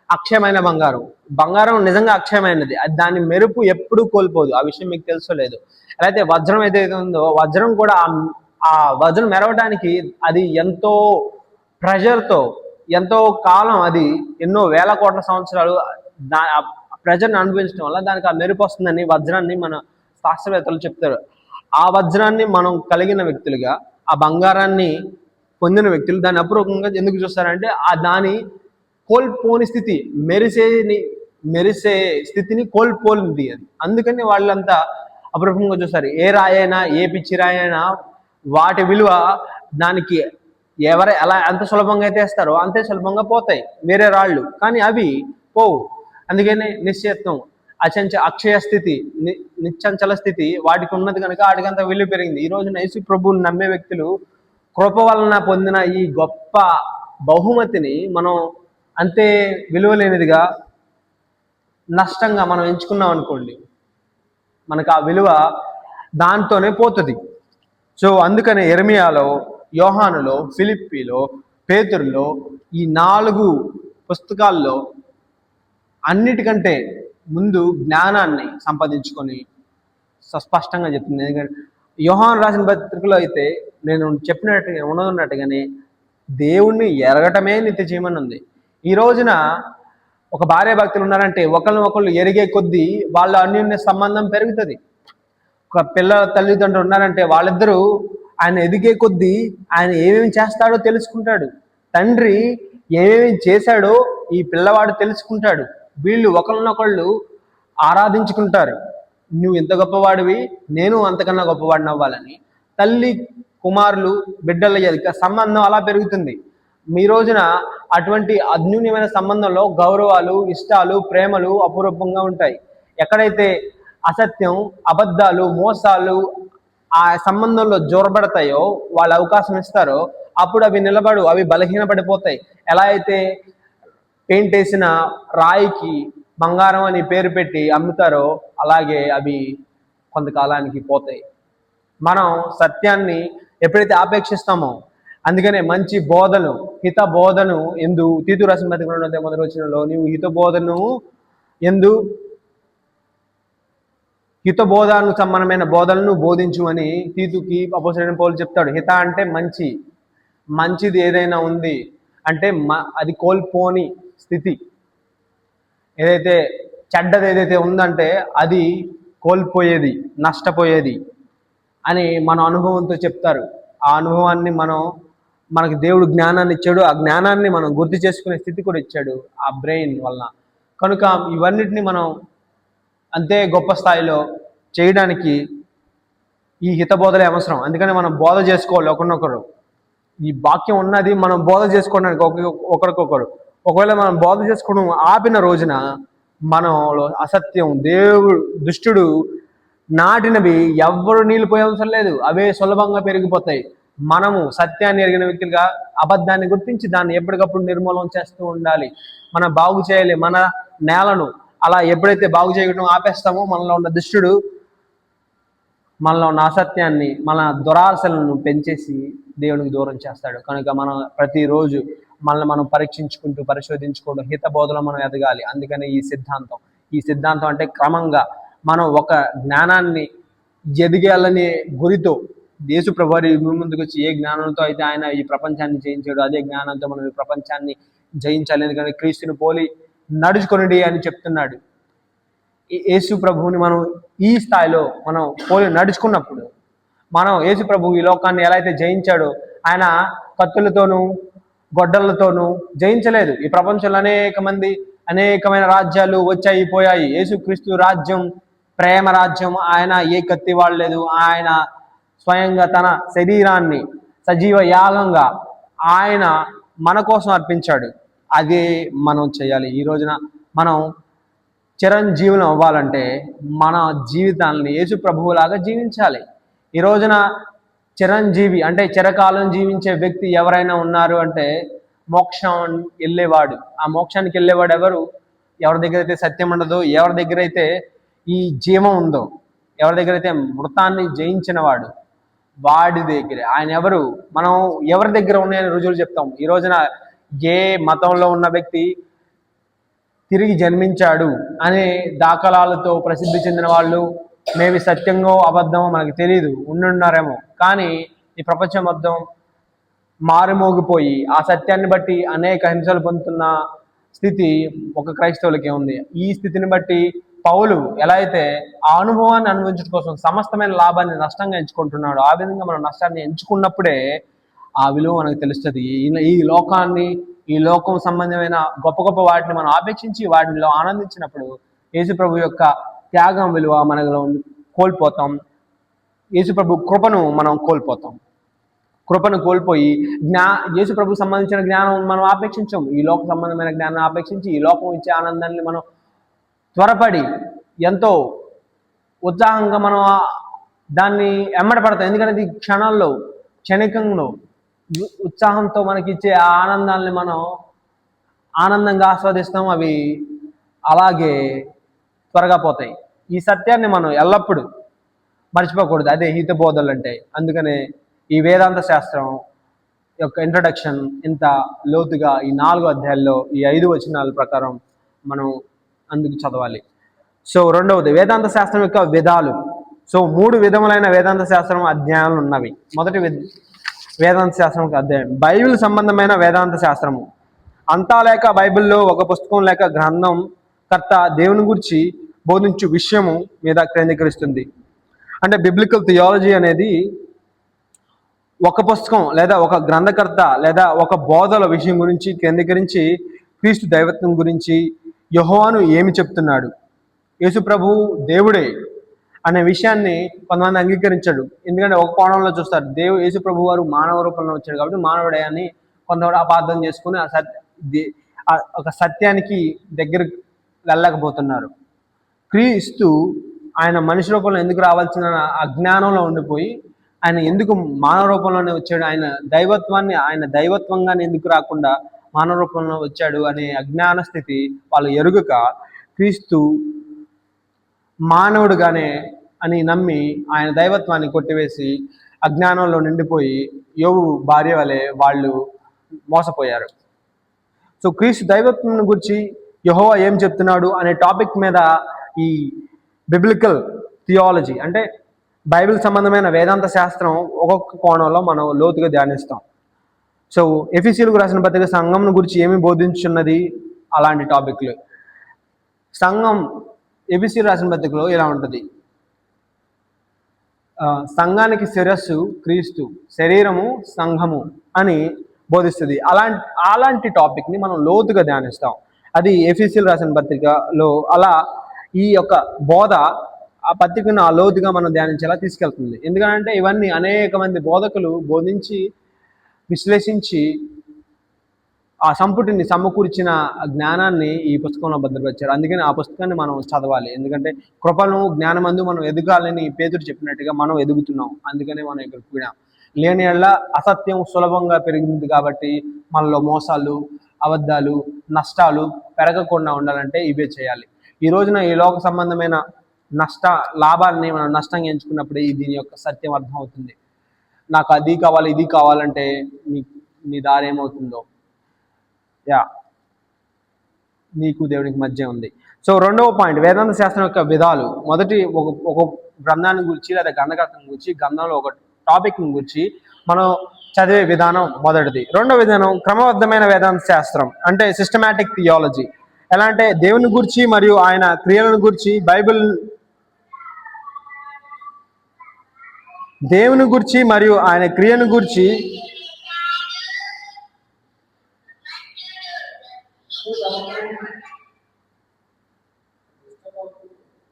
అక్షయమైన బంగారం. బంగారం నిజంగా అక్షయమైనది, అది దాని మెరుపు ఎప్పుడూ కోల్పోదు. ఆ విషయం మీకు తెలుసోలేదు. అయితే వజ్రం ఏదైతే ఉందో, వజ్రం కూడా ఆ వజ్రం మెరవడానికి అది ఎంతో ప్రెషర్తో, ఎంతో కాలం, అది ఎన్నో వేల కోట్ల సంవత్సరాలు ప్రెషర్ని అనుభవించడం వల్ల దానికి ఆ మెరుపు వస్తుందని వజ్రాన్ని మన శాస్త్రవేత్తలు చెప్తారు. ఆ వజ్రాన్ని మనం కలిగిన వ్యక్తులుగా, ఆ బంగారాన్ని పొందిన వ్యక్తులు దాన్ని అపూర్వకంగా ఎందుకు చూస్తారంటే దాని కోల్పోని స్థితి, మెరిసే స్థితిని కోల్పోయింది అది. అందుకని వాళ్ళంతా అపూర్వకంగా చూస్తారు. ఏ రాయైనా, ఏ పిచ్చి రాయైనా వాటి విలువ దానికి ఎంత సులభంగా అయితే వేస్తారో అంతే సులభంగా పోతాయి వేరే రాళ్ళు, కానీ అవి పోవు. అందుకనే నిశ్చయత్వం, అక్షయ స్థితి, నిశ్చంచల స్థితి వాటికి ఉన్నది కనుక వాటికంత విలువ పెరిగింది. ఈ రోజున యేసు ప్రభువుని నమ్మే వ్యక్తులు కృప వలన పొందిన ఈ గొప్ప బహుమతిని మనం అంతే విలువలేనిదిగా, నష్టంగా మనం ఎంచుకున్నాం అనుకోండి, మనకు ఆ విలువ దాంతోనే పోతుంది. సో అందుకనే ఇర్మియాలో, యోహానులో, ఫిలిప్పీలో, పేతురులో, ఈ 4 పుస్తకాల్లో అన్నిటికంటే ముందు జ్ఞానాన్ని సంపాదించుకొని స్పష్టంగా చెప్తుంది. ఎందుకంటే యోహాను రాసిన పత్రికలో అయితే నేను చెప్పినట్టుగా ఉన్నట్టుగానే దేవుణ్ణి ఎరగటమే నిత్య జీవనం ఉంది. ఈ రోజున ఒక భార్య భక్తులు ఉన్నారంటే ఒకళ్ళు ఎరిగే కొద్దీ వాళ్ళ అన్యోన్య సంబంధం పెరుగుతుంది. ఒక పిల్లల తల్లిదండ్రులు ఉన్నారంటే వాళ్ళిద్దరూ ఆయన ఎదిగే కొద్దీ ఆయన ఏమేమి చేస్తాడో తెలుసుకుంటాడు. తండ్రి ఏమేమి చేశాడో ఈ పిల్లవాడు తెలుసుకుంటాడు. వీళ్ళు ఒకళ్ళనొకళ్ళు ఆరాధించుకుంటారు. నువ్వు ఎంత గొప్పవాడివి, నేను అంతకన్నా గొప్పవాడిని అవ్వాలని తల్లి కుమారులు బిడ్డల యొక్క సంబంధం అలా పెరుగుతుంది. మీ రోజున అటువంటి అన్యూన్యమైన సంబంధంలో గౌరవాలు, ఇష్టాలు, ప్రేమలు అపురూపంగా ఉంటాయి. ఎక్కడైతే అసత్యం, అబద్ధాలు, మోసాలు ఆ సంబంధంలో జోరబడతాయో, వాళ్ళు అవకాశం ఇస్తారో, అప్పుడు అవి నిలబడు, అవి బలహీనపడిపోతాయి. ఎలా అయితే పెయింట్ వేసిన రాయికి బంగారం అని పేరు పెట్టి అమ్ముతారో, అలాగే అవి కొంతకాలానికి పోతాయి. మనం సత్యాన్ని ఎప్పుడైతే ఆపేక్షిస్తామో, అందుకనే మంచి బోధను, హిత బోధను ఎందు తీతు రాసిన పత్రిక 2వ మొదటి వచనంలో నీవు హితబోధను సంబంధమైన బోధనను బోధించు అని తీతుకి అపోస్తలుడైన పౌలు చెప్తాడు. హిత అంటే మంచిది ఏదైనా ఉంది అంటే అది కోల్పోని స్థితి. ఏదైతే చెడ్డది ఏదైతే ఉందంటే అది కోల్పోయేది, నష్టపోయేది అని మన అనుభవంతో చెప్తారు. ఆ అనుభవాన్ని మనకి దేవుడు జ్ఞానాన్ని ఇచ్చాడు. ఆ జ్ఞానాన్ని మనం గుర్తు చేసుకునే స్థితి కూడా ఇచ్చాడు ఆ బ్రెయిన్ వలన. కనుక ఇవన్నిటిని మనం అంతే గొప్ప స్థాయిలో చేయడానికి ఈ హితబోధలే అవసరం. అందుకని మనం బోధ చేసుకోవాలి ఒకరినొకరు. ఈ వాక్యం ఉన్నది మనం బోధ చేసుకోవడానికి ఒకరికొకరు. ఒకవేళ మనం బోధ చేసుకోవడం ఆపిన రోజున మనలో అసత్యం, దుష్టుడు నాటినవి ఎవ్వరు నీళ్ళు పోయే అవసరం లేదు, అవే సులభంగా పెరిగిపోతాయి. మనము సత్యాన్ని ఎరిగిన వ్యక్తులుగా అబద్ధాన్ని గుర్తించి దాన్ని ఎప్పటికప్పుడు నిర్మూలన చేస్తూ ఉండాలి. మనం బాగు చేయాలి మన నేలను. అలా ఎప్పుడైతే బాగు చేయడం ఆపేస్తామో మనలో ఉన్న దుష్టుడు మనలో ఉన్న అసత్యాన్ని, మన దురాశలను పెంచేసి దేవునికి దూరం చేస్తాడు. కనుక మనం ప్రతిరోజు మనల్ని మనం పరీక్షించుకుంటూ పరిశోధించుకోవడం, హిత బోధలో మనం ఎదగాలి. అందుకని ఈ సిద్ధాంతం అంటే క్రమంగా మనం ఒక జ్ఞానాన్ని ఎదిగేయాలనే గురితో యేసు ప్రభువారు ముందుకు వచ్చి ఏ జ్ఞానంతో అయితే ఆయన ఈ ప్రపంచాన్ని జయించాడు, అదే జ్ఞానంతో మనం ఈ ప్రపంచాన్ని జయించాలి. ఎందుకంటే క్రీస్తుని పోలి నడుచుకొనిడి అని చెప్తున్నాడు. యేసు ప్రభువుని మనం ఈ స్థాయిలో మనం పోలి నడుచుకున్నప్పుడు మనం యేసు ప్రభువు ఈ లోకాన్ని ఎలా అయితే జయించాడో, ఆయన కత్తులతోనూ గొడ్డలతోనూ జయించలేదు. ఈ ప్రపంచంలో అనేకమైన రాజ్యాలు వచ్చాయి పోయాయి. యేసుక్రీస్తు రాజ్యం ప్రేమ రాజ్యం. ఆయన ఏ కత్తి వాడలేదు. ఆయన స్వయంగా తన శరీరాన్ని సజీవ యాగంగా ఆయన మన కోసం అర్పించాడు. అదే మనం చేయాలి. ఈ రోజున మనం చిరంజీవులు అవ్వాలంటే మన జీవితాన్ని యేసు ప్రభువులాగా జీవించాలి. ఈ రోజున చిరంజీవి అంటే చిరకాలం జీవించే వ్యక్తి ఎవరైనా ఉన్నారు అంటే మోక్షం వెళ్ళేవాడు. ఆ మోక్షానికి వెళ్ళేవాడు ఎవరు? ఎవరి దగ్గర అయితే సత్యం ఉండదో, ఎవరి దగ్గర అయితే ఈ జీవం ఉందో, ఎవరి దగ్గర అయితే మృతాన్ని జయించిన వాడు, వాడి దగ్గర ఆయన ఎవరు? మనం ఎవరి దగ్గర ఉన్నాయని రుజువులు చెప్తాం. ఈ రోజున ఏ మతంలో ఉన్న వ్యక్తి తిరిగి జన్మించాడు అనే దాఖలాలతో ప్రసిద్ధి చెందిన వాళ్ళు మేబీ సత్యంగా అబద్ధమో మనకు తెలియదు, ఉండున్నారేమో. కానీ ఈ ప్రపంచం మొత్తం మారుమోగిపోయి ఆ సత్యాన్ని బట్టి అనేక హింసలు పొందుతున్న స్థితి ఒక క్రైస్తవులకే ఉంది. ఈ స్థితిని బట్టి పౌలు ఎలా అయితే ఆ అనుభవాన్ని అనుభవించడం కోసం సమస్తమైన లాభాన్ని నష్టంగా ఎంచుకుంటున్నాడు, ఆ విధంగా మనం నష్టాన్ని ఎంచుకున్నప్పుడే ఆ విలువ మనకు తెలుస్తుంది. ఈ లోకం సంబంధమైన గొప్ప గొప్ప వాటిని మనం ఆపేక్షించి వాటిలో ఆనందించినప్పుడు యేసు ప్రభు యొక్క త్యాగం విలువ మనలో కోల్పోతాం. యేసు ప్రభు కృపను మనం కోల్పోతాం. కృపను కోల్పోయి యేసు ప్రభు సంబంధించిన జ్ఞానం మనం ఆపేక్షించాం. ఈ లోక సంబంధమైన జ్ఞానాన్ని ఆపేక్షించి ఈ లోకం ఇచ్చే ఆనందాన్ని మనం త్వరపడి ఎంతో ఉత్సాహంగా మనం దాన్ని ఎమ్మడపడతాం. ఎందుకంటే ఇది క్షణికంలో ఉత్సాహంతో మనకి ఇచ్చే ఆ ఆనందాన్ని మనం ఆనందంగా ఆస్వాదిస్తాం. అవి అలాగే త్వరగా పోతాయి. ఈ సత్యాన్ని మనం ఎల్లప్పుడూ మర్చిపోకూడదు. అదే హిత బోధలు అంటే. అందుకనే ఈ వేదాంత శాస్త్రం యొక్క ఇంట్రడక్షన్ ఇంత లోతుగా ఈ 4 అధ్యాయాల్లో ఈ 5 వచనాల ప్రకారం మనం అందుకు చదవాలి. సో రెండవది వేదాంత శాస్త్రం యొక్క విధాలు. సో 3 విధములైన వేదాంత శాస్త్రం అధ్యాయాలు ఉన్నవి. మొదటి వేదాంత శాస్త్రం అధ్యాయం బైబిల్ సంబంధమైన వేదాంత శాస్త్రము. అంతా లేక బైబిల్లో ఒక పుస్తకం లేక గ్రంథం కర్త దేవుని గురించి బోధించు విషయము మీద కేంద్రీకరిస్తుంది. అంటే బిబ్లికల్ థియాలజీ అనేది ఒక పుస్తకం లేదా ఒక గ్రంథకర్త లేదా ఒక బోధల విషయం గురించి కేంద్రీకరించి క్రీస్తు దైవత్వం గురించి యెహోవాను ఏమి చెప్తున్నాడు, యేసు ప్రభు దేవుడే, అనే విషయాన్ని కొంతమంది అంగీకరించాడు. ఎందుకంటే ఒక కోణంలో చూస్తారు, యేసు ప్రభు వారు మానవ రూపంలో వచ్చాడు కాబట్టి మానవుడే అని కొంతమంది అపార్థం చేసుకుని ఒక సత్యానికి దగ్గర వెళ్ళలేకపోతున్నారు. క్రీస్తు ఆయన మనిషి రూపంలో ఎందుకు రావాల్సిన అజ్ఞానంలో ఉండిపోయి ఆయన ఎందుకు మానవ రూపంలోనే వచ్చాడు, ఆయన దైవత్వంగానే ఎందుకు రాకుండా మానవ రూపంలో వచ్చాడు అనే అజ్ఞాన స్థితి వాళ్ళు ఎరుగక క్రీస్తు మానవుడుగానే అని నమ్మి ఆయన దైవత్వాన్ని కొట్టివేసి అజ్ఞానంలో నిండిపోయి యోబు భార్య వలె వాళ్ళు మోసపోయారు. సో క్రీస్తు దైవత్వం గురించి యెహోవా ఏం చెప్తున్నాడు అనే టాపిక్ మీద ఈ బిబ్లికల్ థియాలజీ అంటే బైబిల్ సంబంధమైన వేదాంత శాస్త్రం ఒక్కొక్క కోణంలో మనం లోతుగా ధ్యానిస్తాం. సో ఎఫెసీయులకు రాసిన పత్రిక సంఘం గురించి ఏమి బోధించున్నది అలాంటి టాపిక్లు. సంఘం ఎఫెసీయులకు రాసిన పత్రికలో ఇలా ఉంటుంది, సంఘానికి శిరస్సు క్రీస్తు, శరీరము సంఘము అని బోధిస్తుంది. అలాంటి టాపిక్ని మనం లోతుగా ధ్యానిస్తాం. అది ఎఫెసీయులకు రాసిన పత్రికలో అలా ఈ యొక్క బోధ ఆ పత్రికను ఆ లోతుగా మనం ధ్యానించేలా తీసుకెళ్తుంది. ఎందుకంటే ఇవన్నీ అనేక మంది బోధకులు బోధించి విశ్లేషించి ఆ సంపుటిని సమకూర్చిన జ్ఞానాన్ని ఈ పుస్తకంలో భద్రపరిచారు. అందుకని ఆ పుస్తకాన్ని మనం చదవాలి. ఎందుకంటే కృపను జ్ఞానమందు మనం ఎదగాలని పేతురు చెప్పినట్టుగా మనం ఎదుగుతున్నాం. అందుకనే మనం ఇక్కడ కూడాం. లేని యెడల అసత్యం సులభంగా పెరిగింది కాబట్టి మనలో మోసాలు, అబద్ధాలు, నష్టాలు పెరగకుండా ఉండాలంటే ఇవే చేయాలి. ఈ రోజున ఈ లోక సంబంధమైన లాభాలని మనం నష్టంగా ఎంచుకున్నప్పుడే దీని యొక్క సత్యం అర్థం అవుతుంది. నాకు అది కావాలి ఇది కావాలంటే నీ దారి ఏమవుతుందో నీకు దేవునికి మధ్య ఉంది. సో రెండవ పాయింట్, వేదాంత శాస్త్రం యొక్క విధాలు. మొదటి ఒక గ్రంథాన్ని గురించి లేదా గ్రంథకర్తను గురించి, గ్రంథంలో ఒక టాపిక్ గురించి మనం చదివే విధానం మొదటిది. రెండవ విధానం క్రమబద్ధమైన వేదాంత శాస్త్రం అంటే సిస్టమాటిక్ థియాలజీ. ఎలా అంటే దేవుని గురించి మరియు ఆయన క్రియలను గురించి దేవుని గురించి మరియు ఆయన క్రియను గురించి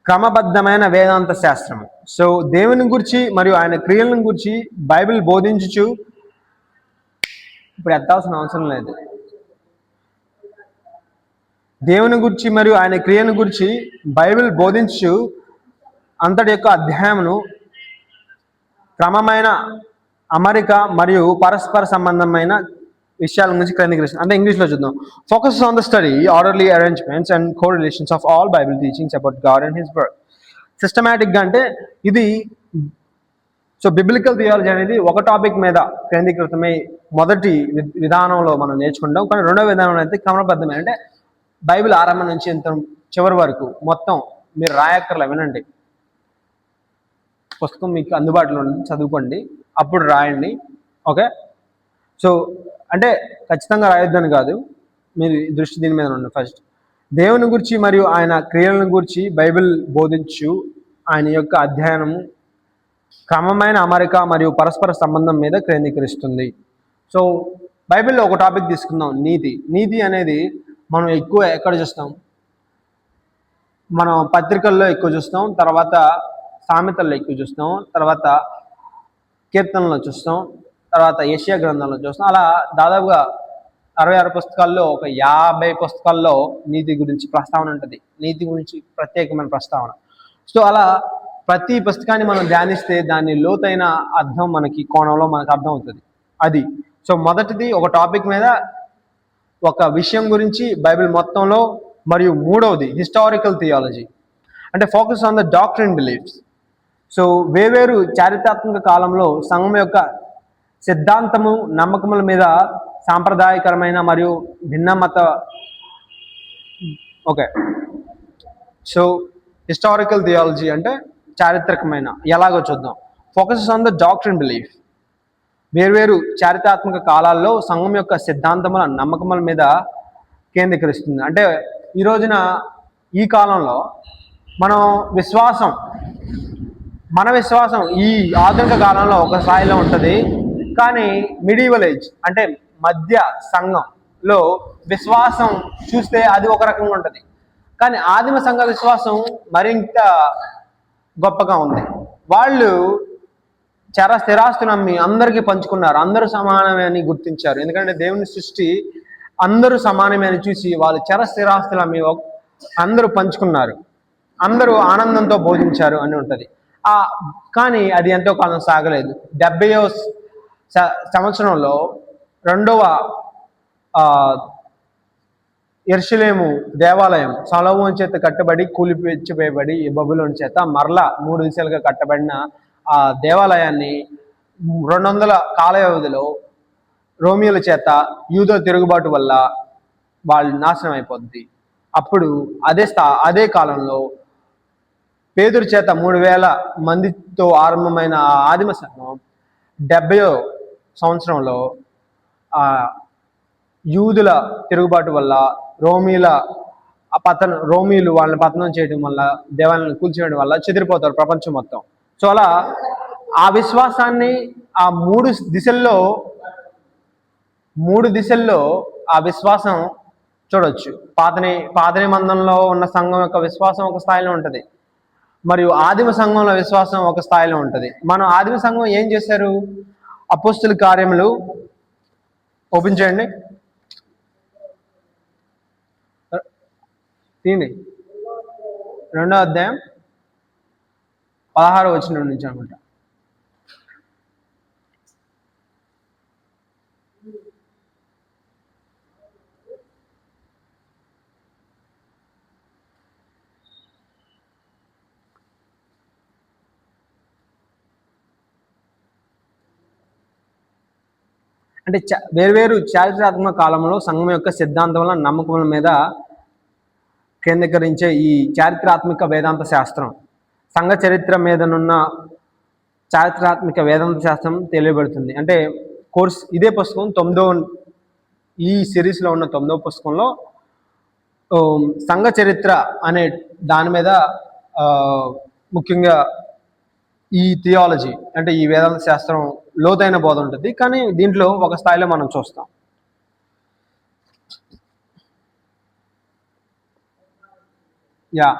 క్రమబద్ధమైన వేదాంత శాస్త్రం. సో దేవుని గురించి మరియు ఆయన క్రియలను గురించి బైబిల్ బోధించుచు, ఇప్పుడు ఎత్తాల్సిన అవసరం లేదు, దేవుని గురించి మరియు ఆయన క్రియను గురించి బైబిల్ బోధించు అంతటి యొక్క అధ్యాయమును క్రమమైన అమరిక మరియు పరస్పర సంబంధమైన విషయాల గురించి కేంద్రీకరిస్తుంది. అంటే ఇంగ్లీష్లో చూద్దాం. Focus on the study, orderly arrangements and correlations of all Bible teachings about God and his word. సిస్టమాటిక్గా అంటే ఇది బిబ్లికల్ థియాలజీ అనేది ఒక టాపిక్ మీద కేంద్రీకృతమై మొదటి విధానంలో మనం నేర్చుకుంటాం. కానీ రెండవ విధానం అయితే క్రమబద్ధమైన, అంటే బైబిల్ ఆరంభం నుంచి ఇంత చివరి వరకు మొత్తం మీరు రాయక్కర్లా, వినండి. పుస్తకం మీకు అందుబాటులో ఉంది, చదువుకోండి, అప్పుడు రాయండి. ఓకే. సో అంటే ఖచ్చితంగా రాయొద్దని కాదు, మీరు దృష్టి దీని మీద ఉండండి. ఫస్ట్ దేవుని గురించి మరియు ఆయన క్రియలను గురించి బైబిల్ బోధించు ఆయన యొక్క అధ్యయనం క్రమమైన అమరిక మరియు పరస్పర సంబంధం మీద కేంద్రీకరిస్తుంది. సో బైబిల్లో ఒక టాపిక్ తీసుకుందాం, నీతి అనేది మనం ఎక్కువ ఎక్కడ చూస్తాం? మనం పత్రికల్లో ఎక్కువ చూస్తాం, తర్వాత సామెతల్లో ఎక్కువ చూస్తాం, తర్వాత కీర్తనలో చూస్తాం, తర్వాత యెషయా గ్రంథంలో చూస్తాం. అలా దాదాపుగా 66 పుస్తకాల్లో ఒక 50 పుస్తకాల్లో నీతి గురించి ప్రస్తావన ఉంటుంది, నీతి గురించి ప్రత్యేకమైన ప్రస్తావన. సో అలా ప్రతి పుస్తకాన్ని మనం ధ్యానిస్తే దాని లోతైన అర్థం మనకి కోణంలో మనకు అర్థం అవుతుంది. అది సో మొదటిది ఒక టాపిక్ మీద ఒక విషయం గురించి బైబిల్ మొత్తంలో, మరియు మూడవది హిస్టారికల్ థియాలజీ అంటే focus on the doctrine beliefs. So వేవేరు చారిత్రాత్మక కాలంలో సంఘం యొక్క సిద్ధాంతము నమ్మకముల మీద సాంప్రదాయకరమైన మరియు భిన్న మత సో హిస్టారికల్ థియాలజీ అంటే చారిత్రకమైన, ఎలాగో చూద్దాం. Focuses on the doctrine belief. వేర్వేరు చారిత్రాత్మక కాలాల్లో సంఘం యొక్క సిద్ధాంతముల నమ్మకముల మీద కేంద్రీకరిస్తుంది. అంటే ఈ రోజున ఈ కాలంలో మన విశ్వాసం ఈ ఆధునిక కాలంలో ఒక స్థాయిలో ఉంటుంది, కానీ మిడివల్ ఏజ్ అంటే మధ్య సంఘంలో విశ్వాసం చూస్తే అది ఒక రకంగా ఉంటుంది. కానీ ఆదిమ సంఘ విశ్వాసం మరింత గొప్పగా ఉంది. వాళ్ళు స్థిరాస్తులు అమ్మి అందరికీ పంచుకున్నారు. అందరూ సమానమే అని గుర్తించారు. ఎందుకంటే దేవుని సృష్టి అందరూ సమానమే అని చూసి వాళ్ళు స్థిరాస్తులు అమ్మి అందరూ పంచుకున్నారు. అందరూ ఆనందంతో భోజించారు అని ఉంటుంది. కానీ అది ఎంతో కాలం సాగలేదు. 70వ సంవత్సరంలో రెండవ యెరూషలేము దేవాలయం సొలొమోను చేత కట్టబడి కూలిపిచ్చివేయబడి బబులోను చేత మరలా 3 దిశలుగా కట్టబడిన ఆ దేవాలయాన్ని 200 కాల వ్యవధిలో రోమియోల చేత యూద తిరుగుబాటు వల్ల వాళ్ళు నాశనం అయిపోద్ది. అప్పుడు అదే కాలంలో పేతురు చేత 3000 మందితో ఆరంభమైన ఆదిమ సంఘం 70వ సంవత్సరంలో యూదుల తిరుగుబాటు వల్ల రోమీలు వాళ్ళని పతనం చేయడం వల్ల దేవాలయాన్ని కూల్చివేయడం వల్ల చెదిరిపోతారు ప్రపంచం మొత్తం. సో అలా ఆ విశ్వాసాన్ని ఆ మూడు దిశల్లో ఆ విశ్వాసం చూడొచ్చు. పాత నిబంధనలో ఉన్న సంఘం యొక్క విశ్వాసం ఒక స్థాయిలో ఉంటుంది, మరియు ఆదిమ సంఘంలో విశ్వాసం ఒక స్థాయిలో ఉంటుంది. మనం ఆదిమ సంఘం ఏం చేశారు? అపోస్తుల కార్యములు ఓపెన్ చేయండి, తీయండి, 2వ అధ్యాయం 16వ వచనం నుంచి అనుకుంటా. అంటే వేర్వేరు చారిత్రాత్మక కాలంలో సంఘం యొక్క సిద్ధాంతముల నమ్మకముల మీద కేంద్రీకరించే ఈ చారిత్రాత్మక వేదాంత శాస్త్రం, సంఘ చరిత్ర మీదనున్న చారిత్రాత్మక వేదాంత శాస్త్రం తెలియబడుతుంది. అంటే ఇదే పుస్తకం ఈ సిరీస్లో ఉన్న 9వ పుస్తకంలో సంఘ చరిత్ర అనే దాని మీద ముఖ్యంగా ఈ థియాలజీ అంటే ఈ వేదాంత శాస్త్రం లోతైన బోధ ఉంటుంది. కానీ దీంట్లో ఒక స్థాయిలో మనం చూస్తాం. యా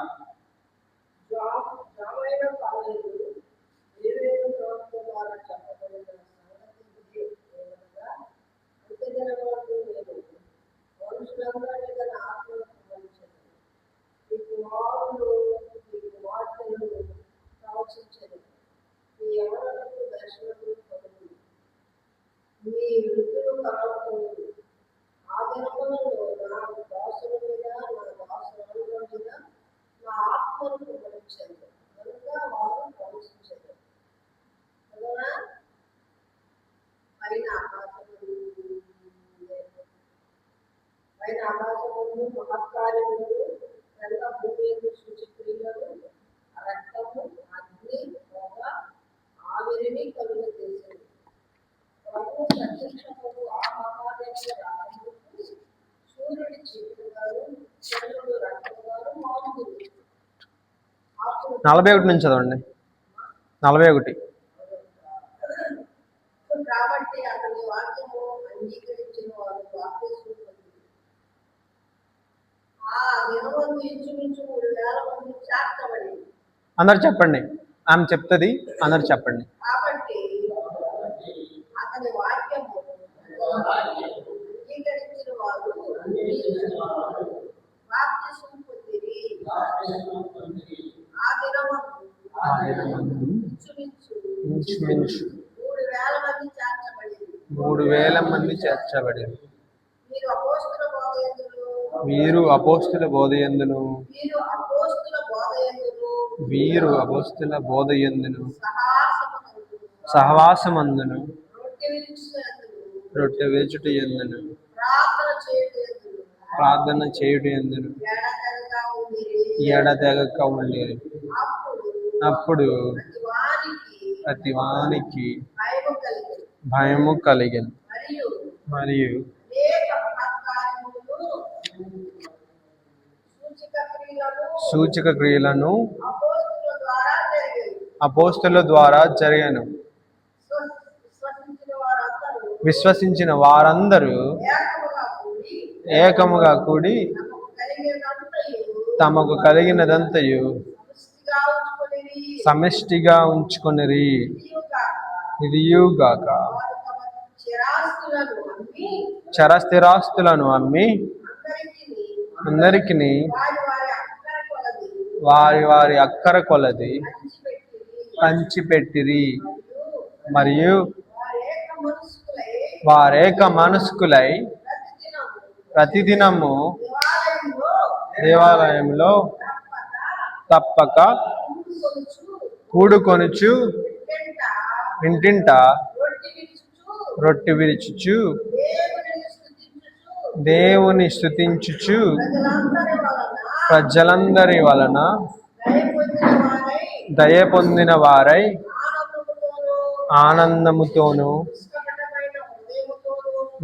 నలభై ఒకటి నుంచి చదవండి. 41. అందరు చెప్పండి, ఆమె చెప్తుంది, అందరు చెప్పండి. ఇంచుమించు 3000 మంది చేర్చబడింది. వీరు అపోస్తుల బోధయందును సహవాసమందును రొట్టె వేచుట ఎందును ప్రార్థన చేయుట ఎందును ఎడతెగక ఉండేది. అప్పుడు ప్రతివానికి భయము కలిగెను, మరియు సూచక క్రియలను అపోస్తుల ద్వారా జరిగాను. విశ్వసించిన వారందరూ ఏకముగా కూడి తమకు కలిగినదంతయు సమష్టిగా ఉంచుకొనిరి. ఇదియుగాక చరస్థిరాస్తులను అమ్మి అందరికిని వారి వారి అక్కర కొలది పంచిపెట్టిరి. మరియు వారేక మనస్కులై ప్రతిదినము దేవాలయంలో తప్పక కూడుకొనుచు ఇంటింట రొట్టె విరుచుచు దేవుని స్తుతించుచు ప్రజలందరి వలన దయ పొందిన వారై ఆనందముతోను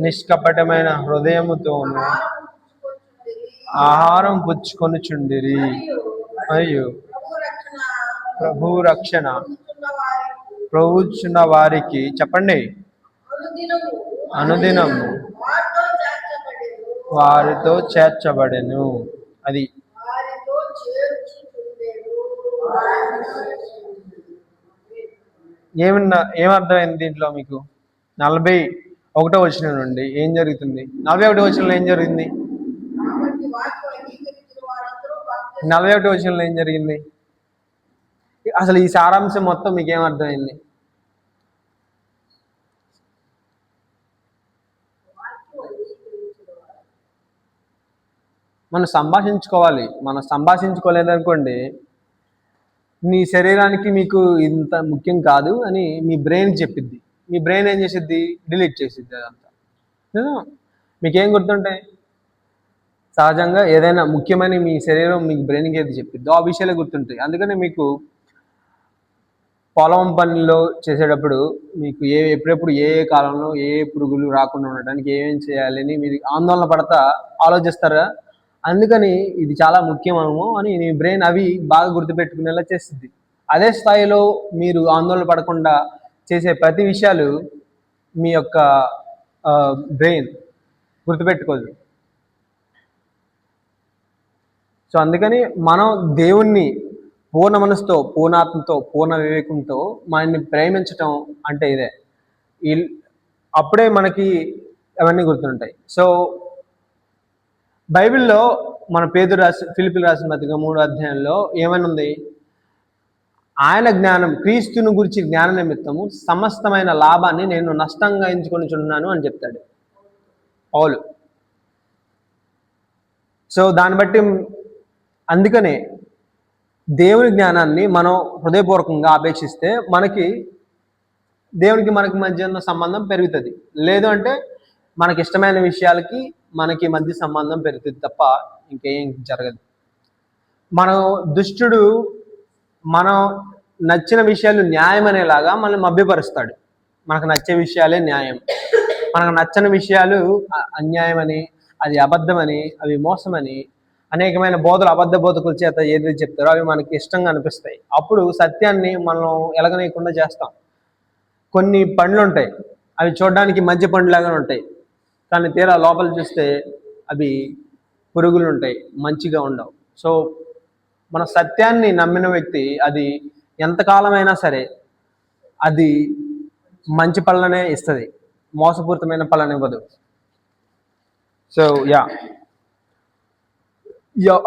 నిష్కపటమైన హృదయముతోను ఆహారం పుచ్చుకొనుచుండిరి. మరియు ప్రభు రక్షణ ప్రభుచున్న వారికి చెప్పండి అనుదినము వారితో చేర్చబడెను. అది ఏమర్థమైంది దీంట్లో మీకు? 41వ వచనం నుండి ఏం జరుగుతుంది? 41వ వచనంలో ఏం జరిగింది? 41వ వచనంలో ఏం జరిగింది? అసలు ఈ సారాంశం మొత్తం మీకు ఏమర్థమైంది? మనం సంభాషించుకోవాలి. మనం సంభాషించుకోలేదనుకోండి, నీ శరీరానికి మీకు ఇంత ముఖ్యం కాదు అని మీ బ్రెయిన్ చెప్పిద్ది. మీ బ్రెయిన్ ఏం చేసిద్ది? డిలీట్ చేసిద్ది అదంతా. మీకేం గుర్తుంటాయి? సహజంగా ఏదైనా ముఖ్యమని మీ శరీరం మీకు బ్రెయిన్కి ఏది చెప్పిద్దో ఆ విషయాలే గుర్తుంటాయి. అందుకని మీకు పొలం పనిలో చేసేటప్పుడు మీకు ఎప్పుడెప్పుడు ఏ కాలంలో ఏ పురుగులు రాకుండా ఉండడానికి ఏమేం చేయాలని మీరు ఆందోళన పడతా ఆలోచిస్తారా? అందుకని ఇది చాలా ముఖ్యమేమో అని మీ బ్రెయిన్ అవి బాగా గుర్తుపెట్టుకునేలా చేస్తుంది. అదే స్థాయిలో మీరు ఆందోళన పడకుండా చేసే ప్రతి విషయాలు మీ యొక్క బ్రెయిన్ గుర్తుపెట్టుకోదు. సో అందుకని మనం దేవుణ్ణి పూర్ణ మనసుతో, పూర్ణాత్మతో, పూర్ణ వివేకంతో మనల్ని ప్రేమించటం అంటే ఇదే. అప్పుడే మనకి అవన్నీ గుర్తుంటాయి. సో బైబిల్లో మన ఫిలిప్పీయులకు రాసిన పత్రిక 3వ అధ్యాయంలో ఏమని ఉంది? ఆయన జ్ఞానం, క్రీస్తుని గురించి జ్ఞాన నిమిత్తము సమస్తమైన లాభాన్ని నేను నష్టంగా ఎంచుకొనిచున్నాను అని చెప్తాడు పౌలు. సో దాన్ని బట్టి అందుకనే దేవుని జ్ఞానాన్ని మనం హృదయపూర్వకంగా అపేక్షిస్తే దేవునికి మనకి మధ్య ఉన్న సంబంధం పెరుగుతుంది. లేదు అంటే మనకి ఇష్టమైన విషయాలకి మనకి మధ్య సంబంధం పెరుగుతుంది తప్ప ఇంకేం జరగదు. దుష్టుడు మనం నచ్చిన విషయాలు న్యాయం అనేలాగా మనల్ని మభ్యపరుస్తాడు. మనకు నచ్చే విషయాలే న్యాయం, మనకు నచ్చని విషయాలు అన్యాయమని, అది అబద్ధమని, అవి మోసమని అనేకమైన బోధలు, అబద్ధ బోధకుల చేత ఏదైతే చెప్తారో అవి మనకి ఇష్టంగా అనిపిస్తాయి. అప్పుడు సత్యాన్ని మనం ఎలగనీయకుండా చేస్తాం. కొన్ని పండ్లు ఉంటాయి, అవి చూడడానికి మంచి పండులాగానే ఉంటాయి, కానీ తీరా లోపల చూస్తే అవి పురుగులు ఉంటాయి, మంచిగా ఉండవు. సో మన సత్యాన్ని నమ్మిన వ్యక్తి అది ఎంతకాలమైనా సరే అది మంచి పళ్ళనే ఇస్తుంది, మోసపూరితమైన పళ్ళని ఇవ్వదు. సో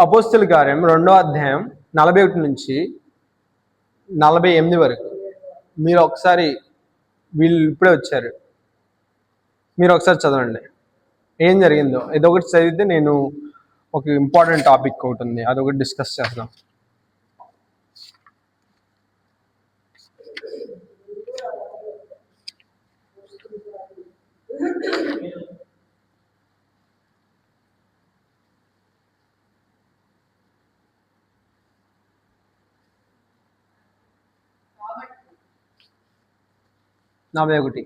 అపోస్తల కార్యం 2వ అధ్యాయం 41 నుంచి 48 వరకు మీరు ఒకసారి, వీళ్ళు ఇప్పుడే వచ్చారు, మీరు ఒకసారి చదవండి ఏం జరిగిందో. ఇదొకటి చదివితే నేను ఒక ఇంపార్టెంట్ టాపిక్ ఒకటి ఉంది, అదొకటి డిస్కస్ చేద్దాం. నలభై ఒకటి.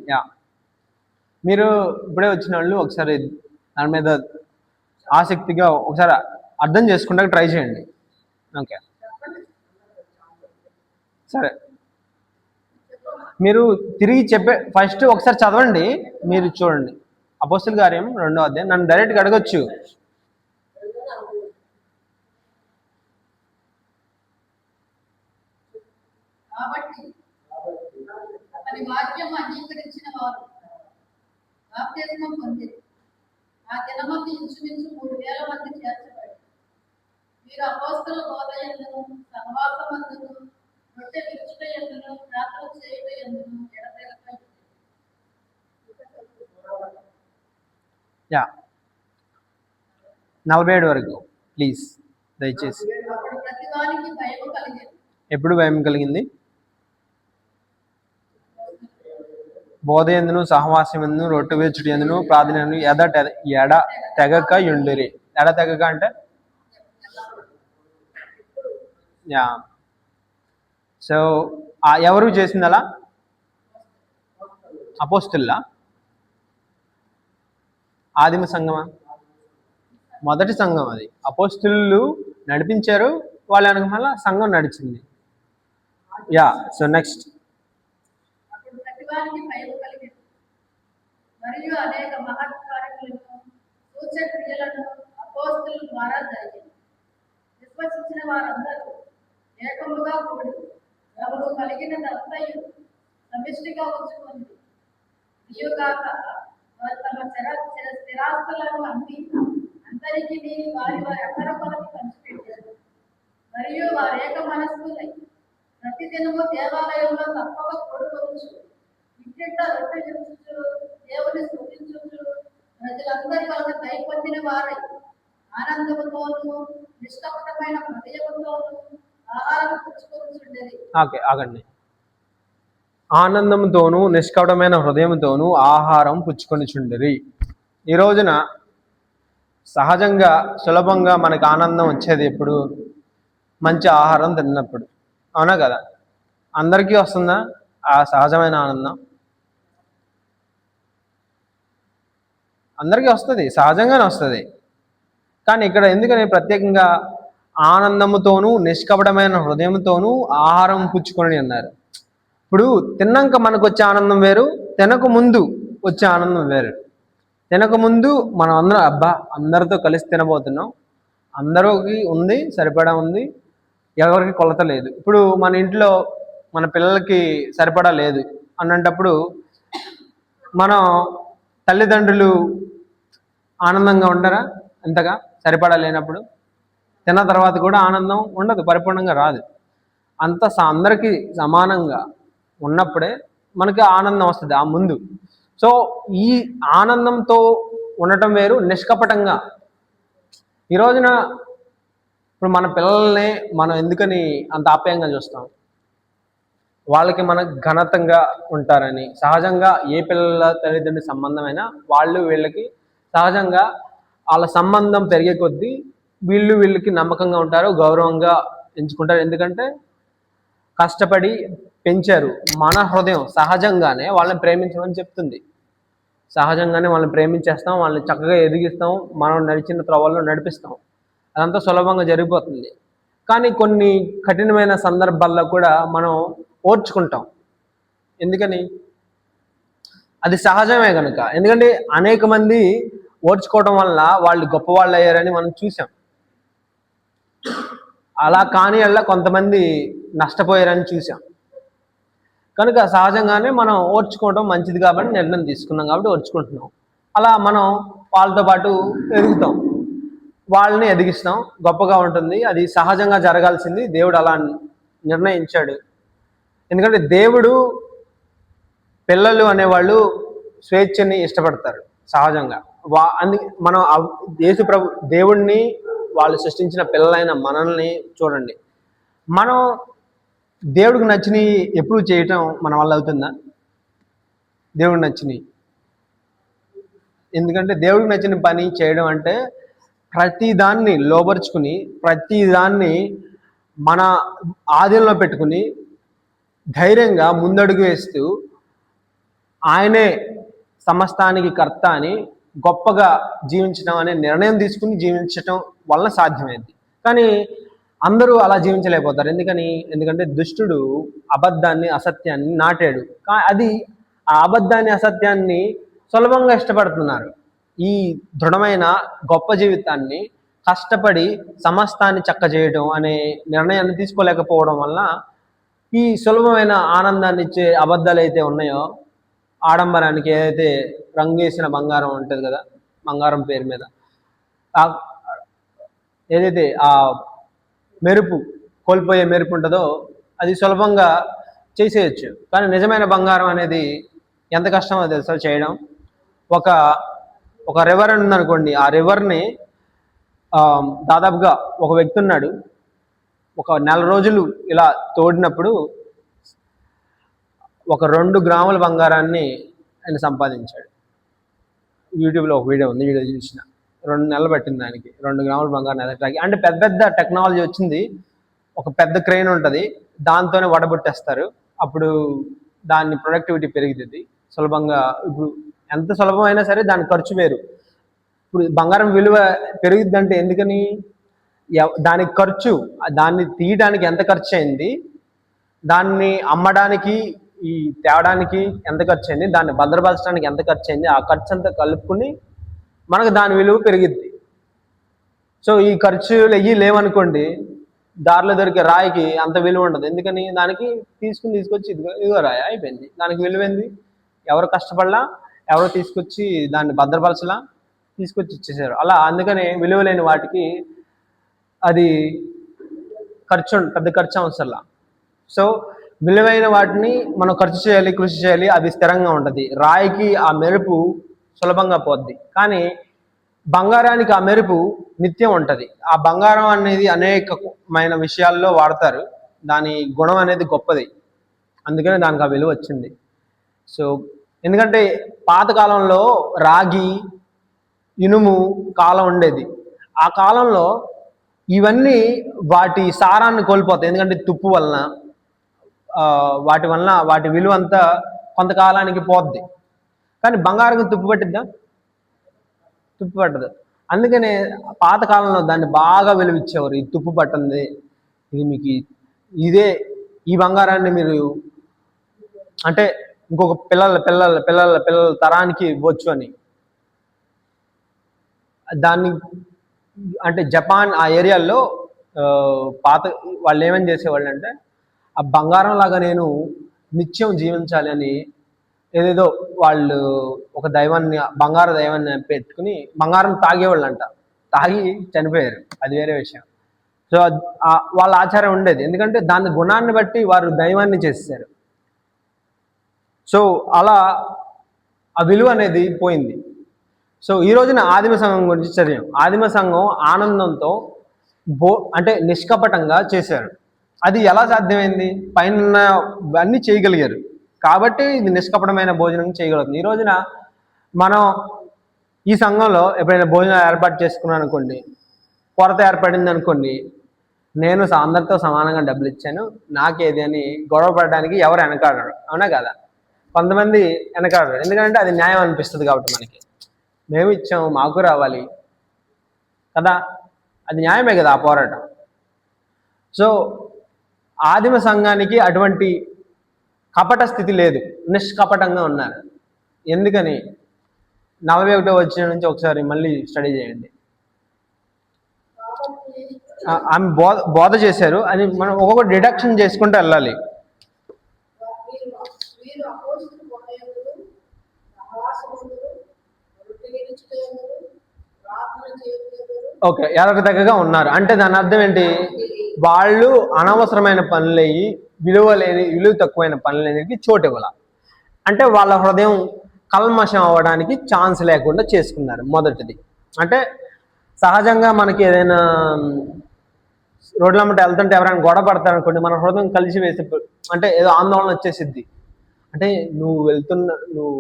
మీరు ఇప్పుడే వచ్చిన వాళ్ళు ఒకసారి దాని మీద ఆసక్తిగా ఒకసారి అర్థం చేసుకుంటే ట్రై చేయండి. ఓకే, సరే. మీరు తిరిగి ఫస్ట్ ఒకసారి చదవండి, మీరు చూడండి. అపోస్తల కార్యం 2వ అధ్యాయం. నన్ను డైరెక్ట్గా అడగొచ్చు, కాబట్టి అతని వాక్యం అంగీకరించిన వారు బాప్తిస్మం పొందిరి. ఆ దినమందు ఇంచుమించు 3,000 మంది చేర్చబడి వీరు అపోస్తల బోధ యందును సహవాసమందును రొట్టె విరుచుట యందును ప్రార్థన చేయుట యందును ఎడతెగక యా 47 వరకు ప్లీజ్ దయచేసి. అప్పుడు ప్రతి వానికి భయము కలిగేది. ఎప్పుడు భయం కలిగింది? బోధ ఎందును సహవాసం ఎందును రొట్టె విరుచుట ఎందును ప్రార్థన యందును ఎడ తెగక యుండిరి. ఎడ తెగక అంటే యా. సో ఎవరు చేసింది అలా? అపోస్తుల్లా? ఆదిమ సంఘమా? మొదటి సంఘం అది. అపోస్తులు నడిపించారు, వాళ్ళ వెనక మళ్ళా సంఘం నడిచింది. యా. So next. అప్పుడు ప్రతి వానికి భయము కలిగేది. మరియు అనేక మహత్కార్యములను సూచక్రియలను అపోస్తలుల ద్వారా జరిగింది. విశ్వసించిన వారందరూ ఏకముగా కూడి ఎవరు కలిగినదంతయు సమిష్టిగా ఉంచుకుంది. ఇయుగాక వారు తమ స్థిరాస్తులను అమ్మి అందరికీ వారి వారి అక్కరకొలకి పంచిపెట్టారు. మరియు వారు ఏక మనస్సులై ప్రతిదినము దేవాలయంలో తప్పక కూడుకొనుచు ఇంటింట రొట్టె విరుచుచు దేవుని స్తుతించుచు ప్రజలందరి వలన దయ పొందిన వారై ఆనందముతోనూ నిష్కపటమైన హృదయముతోనూ ఆహారం పుచ్చుకొనుచుండేది. ఓకే, ఆగండి. ఆనందంతోనూ నిష్కపటమైన హృదయంతోనూ ఆహారం పుచ్చుకొనిచుండిరి. ఈ రోజున సహజంగా సులభంగా మనకు ఆనందం వచ్చేది ఎప్పుడు? మంచి ఆహారం తిన్నప్పుడు, అవునా కదా? అందరికీ వస్తుందా ఆ సహజమైన ఆనందం? అందరికీ వస్తుంది, సహజంగానే వస్తుంది. కానీ ఇక్కడ ఎందుకని ప్రత్యేకంగా ఆనందముతోనూ నిష్కపటమైన హృదయంతోనూ ఆహారం పుచ్చుకొని అన్నారు? ఇప్పుడు తిన్నాక మనకు వచ్చే ఆనందం వేరు, తినక ముందు వచ్చే ఆనందం వేరు. తినక ముందు మనం అందరం అబ్బా అందరితో కలిసి తినబోతున్నాం, అందరికి ఉంది, సరిపడా ఉంది, ఎవరికి కొలత లేదు. ఇప్పుడు మన ఇంట్లో మన పిల్లలకి సరిపడా లేదు అన్నప్పుడు మనం తల్లిదండ్రులు ఆనందంగా ఉంటారా? ఎంతగా సరిపడా లేనప్పుడు తిన్న తర్వాత కూడా ఆనందం ఉండదు, పరిపూర్ణంగా రాదు. అంత అందరికీ సమానంగా ఉన్నప్పుడే మనకి ఆనందం వస్తుంది ఆ ముందు. సో ఈ ఆనందంతో ఉండటం వేరు, నిష్కపటంగా. ఈ రోజున ఇప్పుడు మన పిల్లల్ని మనం ఎందుకని అంత ఆప్యాయంగా చూస్తాం? వాళ్ళకి మన ఘనతంగా ఉంటారని. సహజంగా ఏ పిల్లల తల్లిదండ్రుల సంబంధమైనా వాళ్ళు వీళ్ళకి సహజంగా వాళ్ళ సంబంధం పెరిగే కొద్దీ వీళ్ళకి నమ్మకంగా ఉంటారు, గౌరవంగా ఎంచుకుంటారు. ఎందుకంటే కష్టపడి పెంచారు. మన హృదయం సహజంగానే వాళ్ళని ప్రేమించమని చెప్తుంది. సహజంగానే వాళ్ళని ప్రేమించేస్తాం, వాళ్ళని చక్కగా ఎదిగిస్తాం, మనం నడిచిన త్రోవల్లో నడిపిస్తాం. అదంతా సులభంగా జరిగిపోతుంది. కానీ కొన్ని కఠినమైన సందర్భాల్లో కూడా మనం ఓర్చుకుంటాం. ఎందుకని? అది సహజమే కనుక. ఎందుకంటే అనేక మంది ఓర్చుకోవడం వల్ల వాళ్ళు గొప్పవాళ్ళు అయ్యారని మనం చూసాం. అలా కాని అలా కొంతమంది నష్టపోయారని చూసాం. కనుక సహజంగానే మనం ఓర్చుకోవడం మంచిది కాబట్టి నిర్ణయం తీసుకున్నాం కాబట్టి ఓర్చుకుంటున్నాం. అలా మనం వాళ్ళతో పాటు ఎదుగుతాం, వాళ్ళని ఎదిగిస్తాం, గొప్పగా ఉంటుంది. అది సహజంగా జరగాల్సింది, దేవుడు అలా నిర్ణయించాడు. ఎందుకంటే దేవుడు పిల్లలు అనేవాళ్ళు స్వేచ్ఛని ఇష్టపడతారు సహజంగా. మనం యేసు ప్రభు దేవుడిని, వాళ్ళు సృష్టించిన పిల్లలైన మనల్ని చూడండి. మనం దేవుడికి నచ్చినవి ఎప్పుడు చేయటం మన వల్ల అవుతుందా? దేవుడికి నచ్చినవి. ఎందుకంటే దేవుడికి నచ్చిన పని చేయడం అంటే ప్రతిదాన్ని లోబరుచుకుని, ప్రతిదాన్ని మన ఆధీనంలో పెట్టుకుని ధైర్యంగా ముందడుగు వేస్తూ ఆయనే సమస్తానికి కర్త అని గొప్పగా జీవించడం అనే నిర్ణయం తీసుకుని జీవించటం వల్ల సాధ్యమైంది. కానీ అందరూ అలా జీవించలేకపోతారు. ఎందుకంటే దుష్టుడు అబద్ధాన్ని, అసత్యాన్ని నాటాడు. అది ఆ అబద్ధాన్ని, అసత్యాన్ని సులభంగా ఇష్టపడుతున్నారు. ఈ దృఢమైన గొప్ప జీవితాన్ని కష్టపడి సమస్తాన్ని చక్క చేయడం అనే నిర్ణయాన్ని తీసుకోలేకపోవడం వల్ల ఈ సులభమైన ఆనందాన్ని ఇచ్చే అబద్ధాలు అయితే ఉన్నాయో, ఆడంబరానికి ఏదైతే రంగు వేసిన బంగారం ఉంటుంది కదా, బంగారం పేరు మీద ఆ ఏదైతే ఆ మెరుపు, కోల్పోయే మెరుపు ఉంటుందో అది సులభంగా చేసేయచ్చు. కానీ నిజమైన బంగారం అనేది ఎంత కష్టమో తెలుసా చేయడం. ఒక ఒక రివర్ ఉందనుకోండి, ఆ రివర్ని దాదాపుగా ఒక వ్యక్తి ఉన్నాడు, ఒక నెల రోజులు ఇలా తోడినప్పుడు ఒక 2 గ్రాముల బంగారాన్ని ఆయన సంపాదించాడు. యూట్యూబ్లో ఒక వీడియో ఉంది, వీడియో చూసిన. 2 నెలలు పట్టింది దానికి 2 గ్రాముల బంగారం ఎదగటానికి. అంటే పెద్ద పెద్ద టెక్నాలజీ వచ్చింది. ఒక పెద్ద క్రెయిన్ ఉంటుంది, దాంతోనే వడబొట్టేస్తారు. అప్పుడు దాని ప్రొడక్టివిటీ పెరుగుతుంది సులభంగా. ఇప్పుడు ఎంత సులభమైనా సరే దాని ఖర్చు వేరు. ఇప్పుడు బంగారం విలువ పెరుగుద్దంటే ఎందుకని? దానికి ఖర్చు, దాన్ని తీయడానికి ఎంత ఖర్చు అయింది, దాన్ని అమ్మడానికి, ఈ తేవడానికి ఎంత ఖర్చు అయింది, దాన్ని భద్రపరచడానికి ఎంత ఖర్చు అయింది, ఆ ఖర్చు అంతా కలుపుకుని మనకు దాని విలువ పెరిగిద్ది. సో ఈ ఖర్చులు అయ్యి లేవనుకోండి, దారిలో దొరికే రాయికి అంత విలువ ఉండదు. ఎందుకని? దానికి తీసుకొచ్చి ఇదిగో రాయి అయిపోయింది. దానికి విలువైంది. ఎవరు కష్టపడలా, ఎవరో తీసుకొచ్చి దాన్ని భద్రపరచలా, తీసుకొచ్చి ఇచ్చేసారు. అలా అందుకని విలువ లేని వాటికి అది పెద్ద ఖర్చు అవసరంలా. సో విలువైన వాటిని మనం ఖర్చు చేయాలి, కృషి చేయాలి, అది స్థిరంగా ఉంటుంది. రాయికి ఆ మెరుపు సులభంగా పోద్ది, కానీ బంగారానికి ఆ మెరుపు నిత్యం ఉంటుంది. ఆ బంగారం అనేది అనేకమైన విషయాల్లో వాడతారు. దాని గుణం అనేది గొప్పది, అందుకనే దానికి ఆ విలువ వచ్చింది. సో ఎందుకంటే పాతకాలంలో రాగి, ఇనుము కాలం ఉండేది. ఆ కాలంలో ఇవన్నీ వాటి సారాన్ని కోల్పోతాయి, ఎందుకంటే తుప్పు వలన, వాటి విలువ అంతా కొంతకాలానికి పోద్ది. కానీ బంగారం తుప్పు పట్టిద్దా? తుప్పు పట్టదు. అందుకనే పాతకాలంలో దాన్ని బాగా విలువిచ్చేవారు. ఈ తుప్పు పట్టింది, ఇది మీకు ఈ బంగారాన్ని మీరు అంటే ఇంకొక పిల్లల తరానికి ఇవ్వచ్చు అని. దాన్ని అంటే జపాన్ ఆ ఏరియాల్లో పాత వాళ్ళు ఏమని చేసేవాళ్ళు అంటే, ఆ బంగారం లాగా నేను నిత్యం జీవించాలి అని ఏదేదో వాళ్ళు ఒక దైవాన్ని, బంగారు దైవాన్ని పెట్టుకుని బంగారం తాగేవాళ్ళు అంట. తాగి చనిపోయారు, అది వేరే విషయం. సో వాళ్ళ ఆచారం ఉండేది, ఎందుకంటే దాని గుణాన్ని బట్టి వారు దైవాన్ని చేసేసారు. సో అలా ఆ విలువ అనేది పోయింది. సో ఈ రోజున ఆదిమ సంఘం గురించి చదివాం. ఆదిమ సంఘం ఆనందంతో అంటే నిష్కపటంగా చేశారు. అది ఎలా సాధ్యమైంది? పైన అన్నీ చేయగలిగారు కాబట్టి ఇది నిష్కపటమైన భోజనం చేయగలుగుతుంది. ఈ రోజున మనం ఈ సంఘంలో ఎప్పుడైనా భోజనం ఏర్పాటు చేసుకున్నాను అనుకోండి, కొరత ఏర్పడింది అనుకోండి, నేను అందరితో సమానంగా డబ్బులు ఇచ్చాను, నాకేది అని గొడవ పడడానికి ఎవరు వెనకాడరు, అవునా కదా? కొంతమంది వెనకాడరు, ఎందుకంటే అది న్యాయం అనిపిస్తుంది కాబట్టి. మనకి మేము ఇచ్చాము, మాకు రావాలి కదా, అది న్యాయమే కదా ఆ పోరాటం. సో ఆదిమ సంఘానికి అటువంటి కపట స్థితి లేదు, నిష్కపటంగా ఉన్నారు. ఎందుకని? 41వ వచనం నుంచి ఒకసారి మళ్ళీ స్టడీ చేయండి. ఆమె బోధ చేశారు అని మనం ఒక్కొక్క డిడక్షన్ చేసుకుంటూ వెళ్ళాలి. ఓకే, ఎవరికి తగ్గగా ఉన్నారు అంటే దాని అర్థం ఏంటి? వాళ్ళు అనవసరమైన పనులయ్యి విలువ తక్కువైన పనులకి చోటు ఇవ్వాల. అంటే వాళ్ళ హృదయం కల్మషం అవ్వడానికి ఛాన్స్ లేకుండా చేసుకున్నారు. మొదటిది అంటే సహజంగా మనకి ఏదైనా రోడ్ల మధ్య వెళ్తుంటే ఎవరైనా గొడవ పడతారు అనుకోండి, మన హృదయం కలిసి వేసి అంటే ఏదో ఆందోళన వచ్చేసిద్ది. అంటే నువ్వు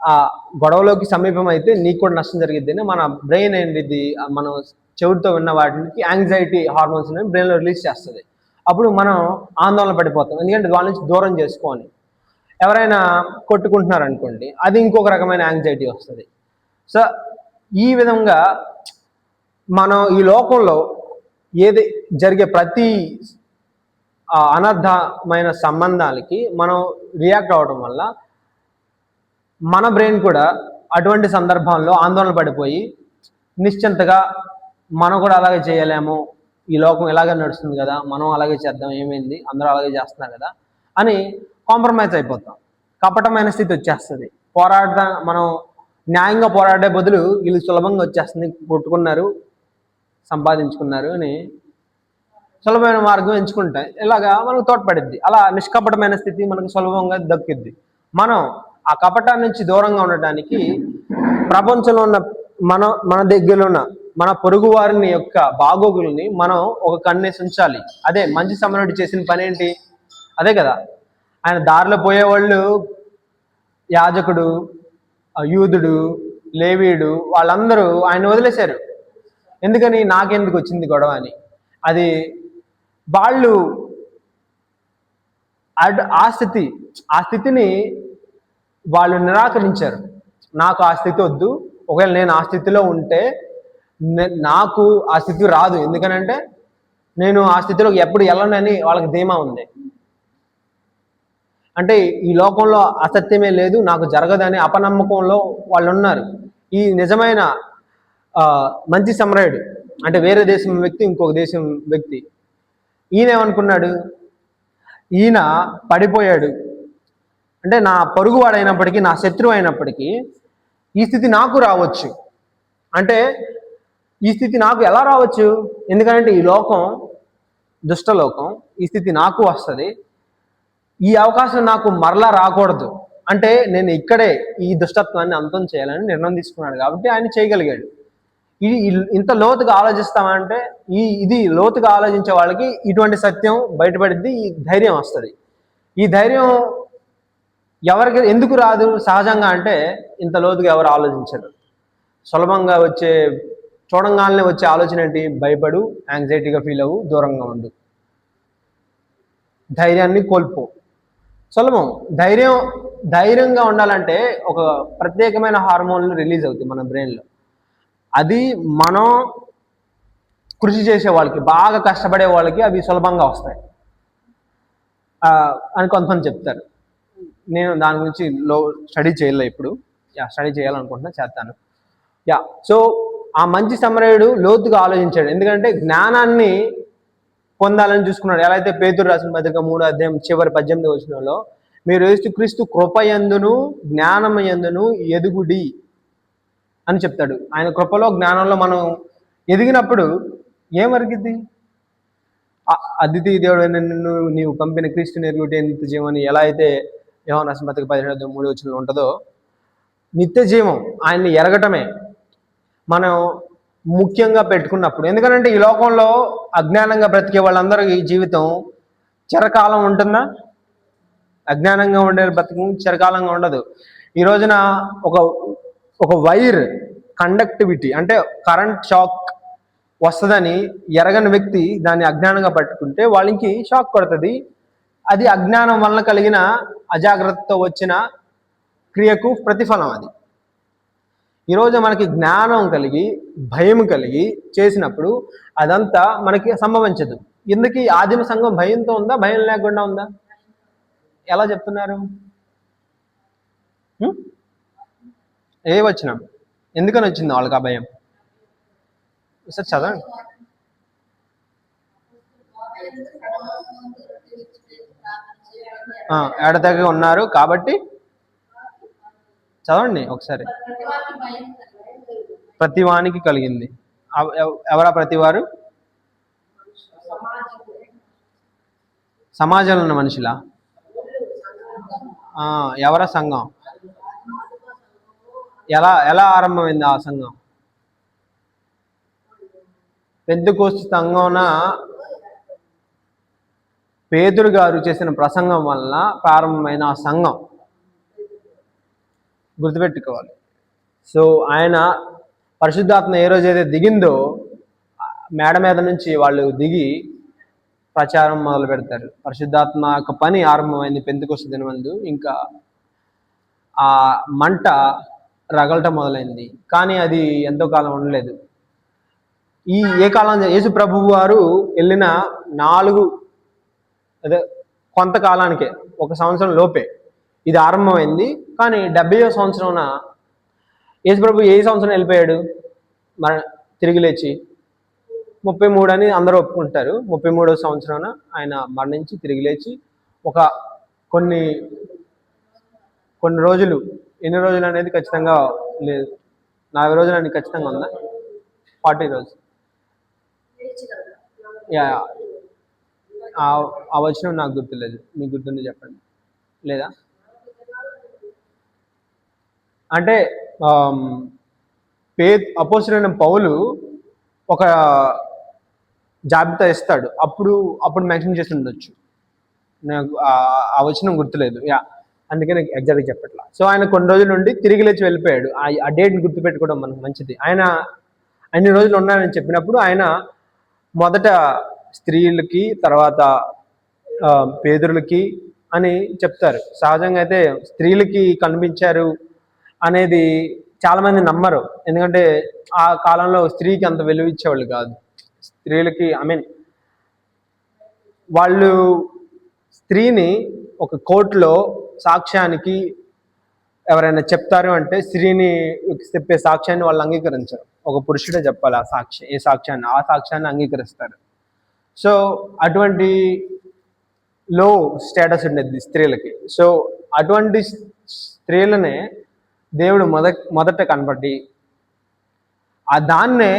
ఆ గొడవలోకి సమీపం అయితే నీకు కూడా నష్టం జరిగిద్ది అని మన బ్రెయిన్ ఏంటిది, మనం చెవుడితో విన్న వాటికి యాంగ్జైటీ హార్మోన్స్ అనేవి బ్రెయిన్లో రిలీజ్ చేస్తుంది. అప్పుడు మనం ఆందోళన పడిపోతాం, ఎందుకంటే వాళ్ళ నుంచి దూరం చేసుకోని. ఎవరైనా కొట్టుకుంటున్నారు అనుకోండి, అది ఇంకొక రకమైన యాంగ్జైటీ వస్తుంది. సో ఈ విధంగా మనం ఈ లోకంలో ఏది జరిగే ప్రతి అనర్థమైన సంబంధాలకి మనం రియాక్ట్ అవ్వడం వల్ల మన బ్రెయిన్ కూడా అటువంటి సందర్భాల్లో ఆందోళన పడిపోయి నిశ్చింతగా మనం కూడా అలాగే చేయలేము, ఈ లోకం ఎలాగే నడుస్తుంది కదా, మనం అలాగే చేద్దాం, ఏమైంది, అందరూ అలాగే చేస్తున్నారు కదా అని కాంప్రమైజ్ అయిపోతాం. కపటమైన స్థితి వచ్చేస్తుంది. మనం న్యాయంగా పోరాడే బదులు వీళ్ళు సులభంగా వచ్చేస్తుంది, కొట్టుకున్నారు, సంపాదించుకున్నారు అని సులభమైన మార్గం ఎంచుకుంటాం. ఇలాగా మనకు తోడ్పడిద్ది. అలా నిష్కపటమైన స్థితి మనకు సులభంగా దక్కిద్ది. మనం ఆ కపటాన్ని నుంచి దూరంగా ఉండటానికి ప్రపంచంలో ఉన్న మన దగ్గర ఉన్న మన పొరుగు వారిని యొక్క బాగోగుల్ని మనం ఒక కన్నేసి ఉంచాలి. అదే మంచి సమరుడు చేసిన పని ఏంటి? అదే కదా. ఆయన దారిలో పోయేవాళ్ళు, యాజకుడు, యూదుడు, లేవీయుడు, వాళ్ళందరూ ఆయన వదిలేశారు. ఎందుకని? నాకెందుకు వచ్చింది గొడవ అని. అది వాళ్ళు ఆ స్థితిని వాళ్ళు నిరాకరించారు. నాకు ఆ స్థితి వద్దు, ఒకవేళ నేను ఆ స్థితిలో ఉంటే నాకు ఆ స్థితి రాదు, ఎందుకనంటే నేను ఆ స్థితిలోకి ఎప్పుడు వెళ్ళనని వాళ్ళకి ధీమా ఉంది. అంటే ఈ లోకంలో అసత్యమే లేదు, నాకు జరగదని అపనమ్మకంలో వాళ్ళు ఉన్నారు. ఈ నిజమైన మంచి సమరయుడు అంటే వేరే దేశం వ్యక్తి, ఇంకొక దేశం వ్యక్తి, ఈయన ఏమనుకున్నాడు? ఈయన పడిపోయాడు అంటే నా పొరుగువాడు అయినప్పటికీ, నా శత్రువు అయినప్పటికీ ఈ స్థితి నాకు రావచ్చు. అంటే ఈ స్థితి నాకు ఎలా రావచ్చు? ఎందుకంటే ఈ లోకం దుష్టలోకం, ఈ స్థితి నాకు వస్తుంది, ఈ అవకాశం నాకు మరలా రాకూడదు. అంటే నేను ఇక్కడే ఈ దుష్టత్వాన్ని అంతం చేయాలని నిర్ణయం తీసుకున్నాడు. కాబట్టి ఆయన చేయగలిగాడు. ఇంత లోతుగా ఆలోచిస్తామంటే ఇది లోతుగా ఆలోచించే వాళ్ళకి ఇటువంటి సత్యం బయటపడిద్ది, ఈ ధైర్యం వస్తుంది. ఈ ధైర్యం ఎవరికి ఎందుకు రాదు సహజంగా అంటే, ఇంత లోతుగా ఎవరు ఆలోచించరు. సులభంగా చూడంగానే వచ్చే ఆలోచన ఏంటి? భయపడు, యాంగ్జైటీగా ఫీల్ అవ్వు, దూరంగా ఉండు, ధైర్యాన్ని కోల్పో. సులభం. ధైర్యంగా ఉండాలంటే ఒక ప్రత్యేకమైన హార్మోన్లు రిలీజ్ అవుతాయి మన బ్రెయిన్లో. అది మనం కృషి చేసే వాళ్ళకి, బాగా కష్టపడే వాళ్ళకి అవి సులభంగా వస్తాయి అని కొంతమంది చెప్తారు. నేను దాని గురించి స్టడీ చేయలే ఇప్పుడు. స్టడీ చేయాలనుకుంటున్నా, చేస్తాను. సో ఆ మంచి సమరయుడు లోతుగా ఆలోచించాడు. ఎందుకంటే జ్ఞానాన్ని పొందాలని చూసుకున్నాడు. ఎలా అయితే పేతురు రాసిన పత్రిక 3వ అధ్యాయం చివరి 18వ వచనంలో, మీరు యేసుక్రీస్తు కృపయందును జ్ఞానమయందును ఎదుగుడి అని చెప్తాడు. ఆయన కృపలో, జ్ఞానంలో మనం ఎదిగినప్పుడు ఏమరిగిద్ది? అద్వితీయ దేవుడు నిన్ను నీవు పంపిన క్రీస్తుని ఎరుగుటే నిత్య జీవం అని ఎలా అయితే యోహాను రాసిన పత్రిక 17:3 వచనంలో ఉంటుందో, నిత్య జీవం ఆయన్ని ఎరగటమే మనం ముఖ్యంగా పెట్టుకున్నప్పుడు. ఎందుకంటే ఈ లోకంలో అజ్ఞానంగా బ్రతికే వాళ్ళందరికీ జీవితం చిరకాలం ఉంటుందా? అజ్ఞానంగా ఉండే బ్రతుకు చిరకాలంగా ఉండదు. ఈ రోజున ఒక వైర్ కండక్టివిటీ అంటే కరెంట్ షాక్ వస్తుందని ఎరగని వ్యక్తి దాన్ని అజ్ఞానంగా పట్టుకుంటే వాళ్ళకి షాక్ కొడుతుంది. అది అజ్ఞానం వలన కలిగిన అజాగ్రత్తతో వచ్చిన క్రియకు ప్రతిఫలం. అది ఈరోజు మనకి జ్ఞానం కలిగి, భయం కలిగి చేసినప్పుడు అదంతా మనకి సంభవించదు. ఎందుకు? ఆదిమ సంఘం భయంతో ఉందా, భయం లేకుండా ఉందా? ఎలా చెప్తున్నారు? ఏ వచ్చిన ఎందుకని వచ్చింది వాళ్ళకి ఆ భయం? సార్ చదవండి. ఎడతెగ ఉన్నారు కాబట్టి చదవండి ఒకసారి. ప్రతివానికి కలిగింది. ఎవరా ప్రతివారు? సమాజంలో ఉన్న మనుషులా? ఎవరా సంఘం? ఎలా ఆరంభమైంది ఆ సంఘం? పెంతెకోస్తు సంఘంన పేతురు గారు చేసిన ప్రసంగం వలన ప్రారంభమైన ఆ సంఘం. గుర్తుపెట్టుకోవాలి. సో ఆయన పరిశుద్ధాత్మ ఏ రోజైతే దిగిందో మేడ మీద నుంచి వాళ్ళు దిగి ప్రచారం మొదలు పెడతారు. పరిశుద్ధాత్మ యొక్క పని ఆరంభమైంది పెంతెకోస్తు దినమందు. ఇంకా ఆ మంట రగలటం మొదలైంది. కానీ అది ఎంతో కాలం ఉండలేదు. ఏ కాలం? యేసు ప్రభువు వారు వెళ్ళిన కొంతకాలానికే, 1 సంవత్సరం లోపే ఇది ఆరంభమైంది. కానీ 70వ సంవత్సరంన యేసు ప్రభు ఏ సంవత్సరం వెళ్ళిపోయాడు తిరిగి లేచి? 33 అని అందరూ ఒప్పుకుంటారు. 33వ సంవత్సరాన ఆయన మరణించి తిరిగి లేచి ఒక కొన్ని కొన్ని రోజులు, ఎన్ని రోజులు అనేది ఖచ్చితంగా లేదు. 40 రోజులు అనేది ఖచ్చితంగా ఉందా? 40 రోజులు. యా, ఆ వచనం నాకు గుర్తులేదు. మీకు గుర్తుంది చెప్పండి. లేదా అంటే అపోస్తలుడైన పౌలు ఒక జాబితా ఇస్తాడు. అప్పుడు మెన్షన్ చేసి ఉండొచ్చు. నాకు ఆ వచనం గుర్తులేదు. యా, అందుకే నాకు ఎగ్జాక్ట్గా చెప్పట్లా. సో ఆయన కొన్ని రోజులు నుండి తిరిగి లేచి వెళ్ళిపోయాడు. ఆ డేట్ని గుర్తుపెట్టుకోవడం మనకు మంచిది. ఆయన అన్ని రోజులు ఉన్నానని చెప్పినప్పుడు ఆయన మొదట స్త్రీలకి, తర్వాత పేదరులకి అని చెప్తారు. సహజంగా అయితే స్త్రీలకి కనిపించారు అనేది చాలా మంది నమ్మరు. ఎందుకంటే ఆ కాలంలో స్త్రీకి అంత విలువ ఇచ్చేవాళ్ళు కాదు. స్త్రీలకి వాళ్ళు స్త్రీని ఒక కోర్టులో సాక్ష్యానికి ఎవరైనా చెప్తారు అంటే స్త్రీని చెప్పే సాక్ష్యాన్ని వాళ్ళు అంగీకరించరు. ఒక పురుషుడే చెప్పాలి ఆ సాక్ష్యాన్ని అంగీకరిస్తారు. సో అటువంటి లో స్టేటస్ ఉండేది స్త్రీలకి. సో అటువంటి స్త్రీలనే దేవుడు మొదట కనబడి ఆ దాన్నే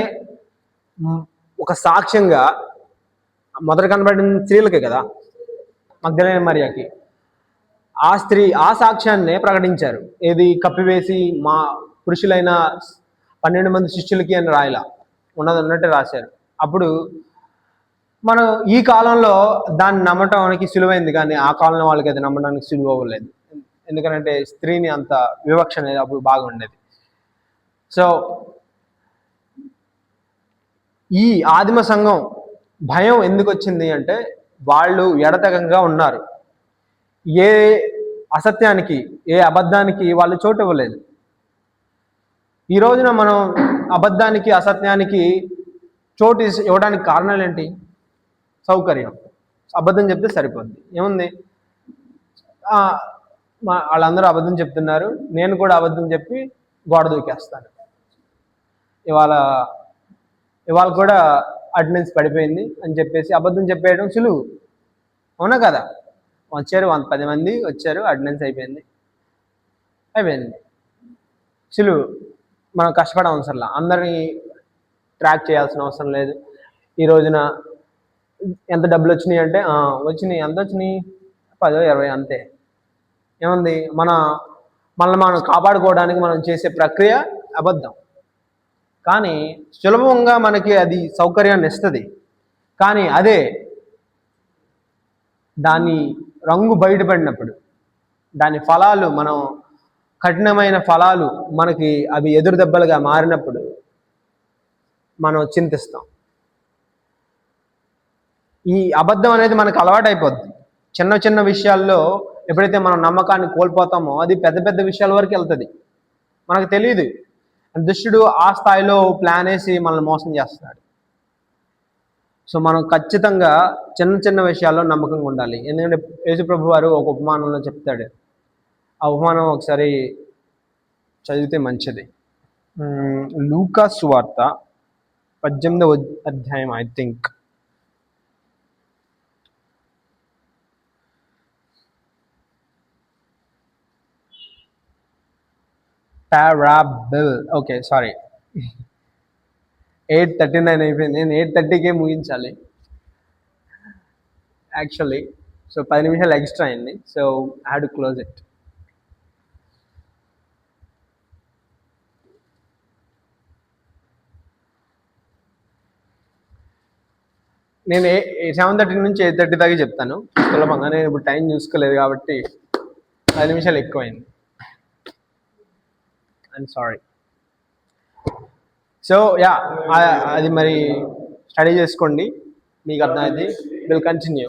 ఒక సాక్ష్యంగా, మొదట కనబడిన స్త్రీలకే కదా, మగ్దలేనే మరియకి, ఆ సాక్ష్యాన్నే ప్రకటించారు. ఏది కప్పివేసి మా పురుషులైన 12 మంది శిష్యులకి అని రాయలా, ఉన్నట్టే రాశారు. అప్పుడు మనం ఈ కాలంలో దాన్ని నమ్మటానికి సులువైంది, కానీ ఆ కాలంలో వాళ్ళకి అది నమ్మడానికి సులువు అవ్వలేదు. ఎందుకంటే స్త్రీని అంత వివక్ష అనేది అప్పుడు బాగా ఉండేది. సో ఈ ఆదిమ సంఘం భయం ఎందుకు వచ్చింది అంటే వాళ్ళు ఎడతెగంగా ఉన్నారు. ఏ అసత్యానికి, ఏ అబద్ధానికి వాళ్ళు చోటు ఇవ్వలేదు. ఈ రోజున మనం అబద్ధానికి, అసత్యానికి చోటు ఇవ్వడానికి కారణాలు ఏంటి? సౌకర్యం. అబద్ధం చెప్తే సరిపోద్ది, ఏముంది, వాళ్ళందరూ అబద్ధం చెప్తున్నారు, నేను కూడా అబద్ధం చెప్పి గోడ దూకేస్తాను. ఇవాళ కూడా అటెండెన్స్ పడిపోయింది అని చెప్పేసి అబద్ధం చెప్పేయడం సులువు, అవునా కదా? వచ్చారు 10 మంది వచ్చారు, అటెండెన్స్ అయిపోయింది సులువు. మనం కష్టపడే అవసరంలా, అందరినీ ట్రాక్ చేయాల్సిన అవసరం లేదు. ఈ రోజున ఎంత డబ్బులు వచ్చినాయి అంటే వచ్చినాయి, ఎంత వచ్చినాయి, 10, 20 అంతే. ఏముంది, మనల్ని మనం కాపాడుకోవడానికి మనం చేసే ప్రక్రియ అబద్ధం. కానీ సులభంగా మనకి అది సౌకర్యాన్ని ఇస్తుంది. కానీ అదే దాని రంగు బయటపడినప్పుడు, దాని ఫలాలు, కఠినమైన ఫలాలు మనకి అవి ఎదురు దెబ్బలుగా మారినప్పుడు మనం చింతిస్తాం. ఈ అబద్ధం అనేది మనకు అలవాటైపోద్ది. చిన్న చిన్న విషయాల్లో ఎప్పుడైతే మనం నమ్మకాన్ని కోల్పోతామో అది పెద్ద పెద్ద విషయాల వరకు వెళ్తుంది, మనకు తెలియదు. దుష్టుడు ఆ స్థాయిలో ప్లాన్ వేసి మనల్ని మోసం చేస్తున్నాడు. సో మనం ఖచ్చితంగా చిన్న చిన్న విషయాల్లో నమ్మకంగా ఉండాలి. ఎందుకంటే యేసుప్రభు వారు ఒక ఉపమానంలో చెప్తాడు. ఆ ఉపమానం ఒకసారి చదివితే మంచిది. లూకా సువార్త 18వ అధ్యాయం, I think. Parable. Okay, sorry, 8:39 అయిపోయింది. నేను 8:30కే ముగించాలి యాక్చువల్లీ. సో 10 నిమిషాలు ఎక్స్ట్రా అయింది. So I had to close it. నేను 7:30 నుంచి 8:30 దాకా చెప్తాను సులభంగా. నేను ఇప్పుడు టైం చూసుకోలేదు కాబట్టి 10 నిమిషాలు ఎక్కువైంది. I'm sorry. సో యా, అది మరి స్టడీ చేసుకోండి, మీకు అర్థమైంది. Will continue.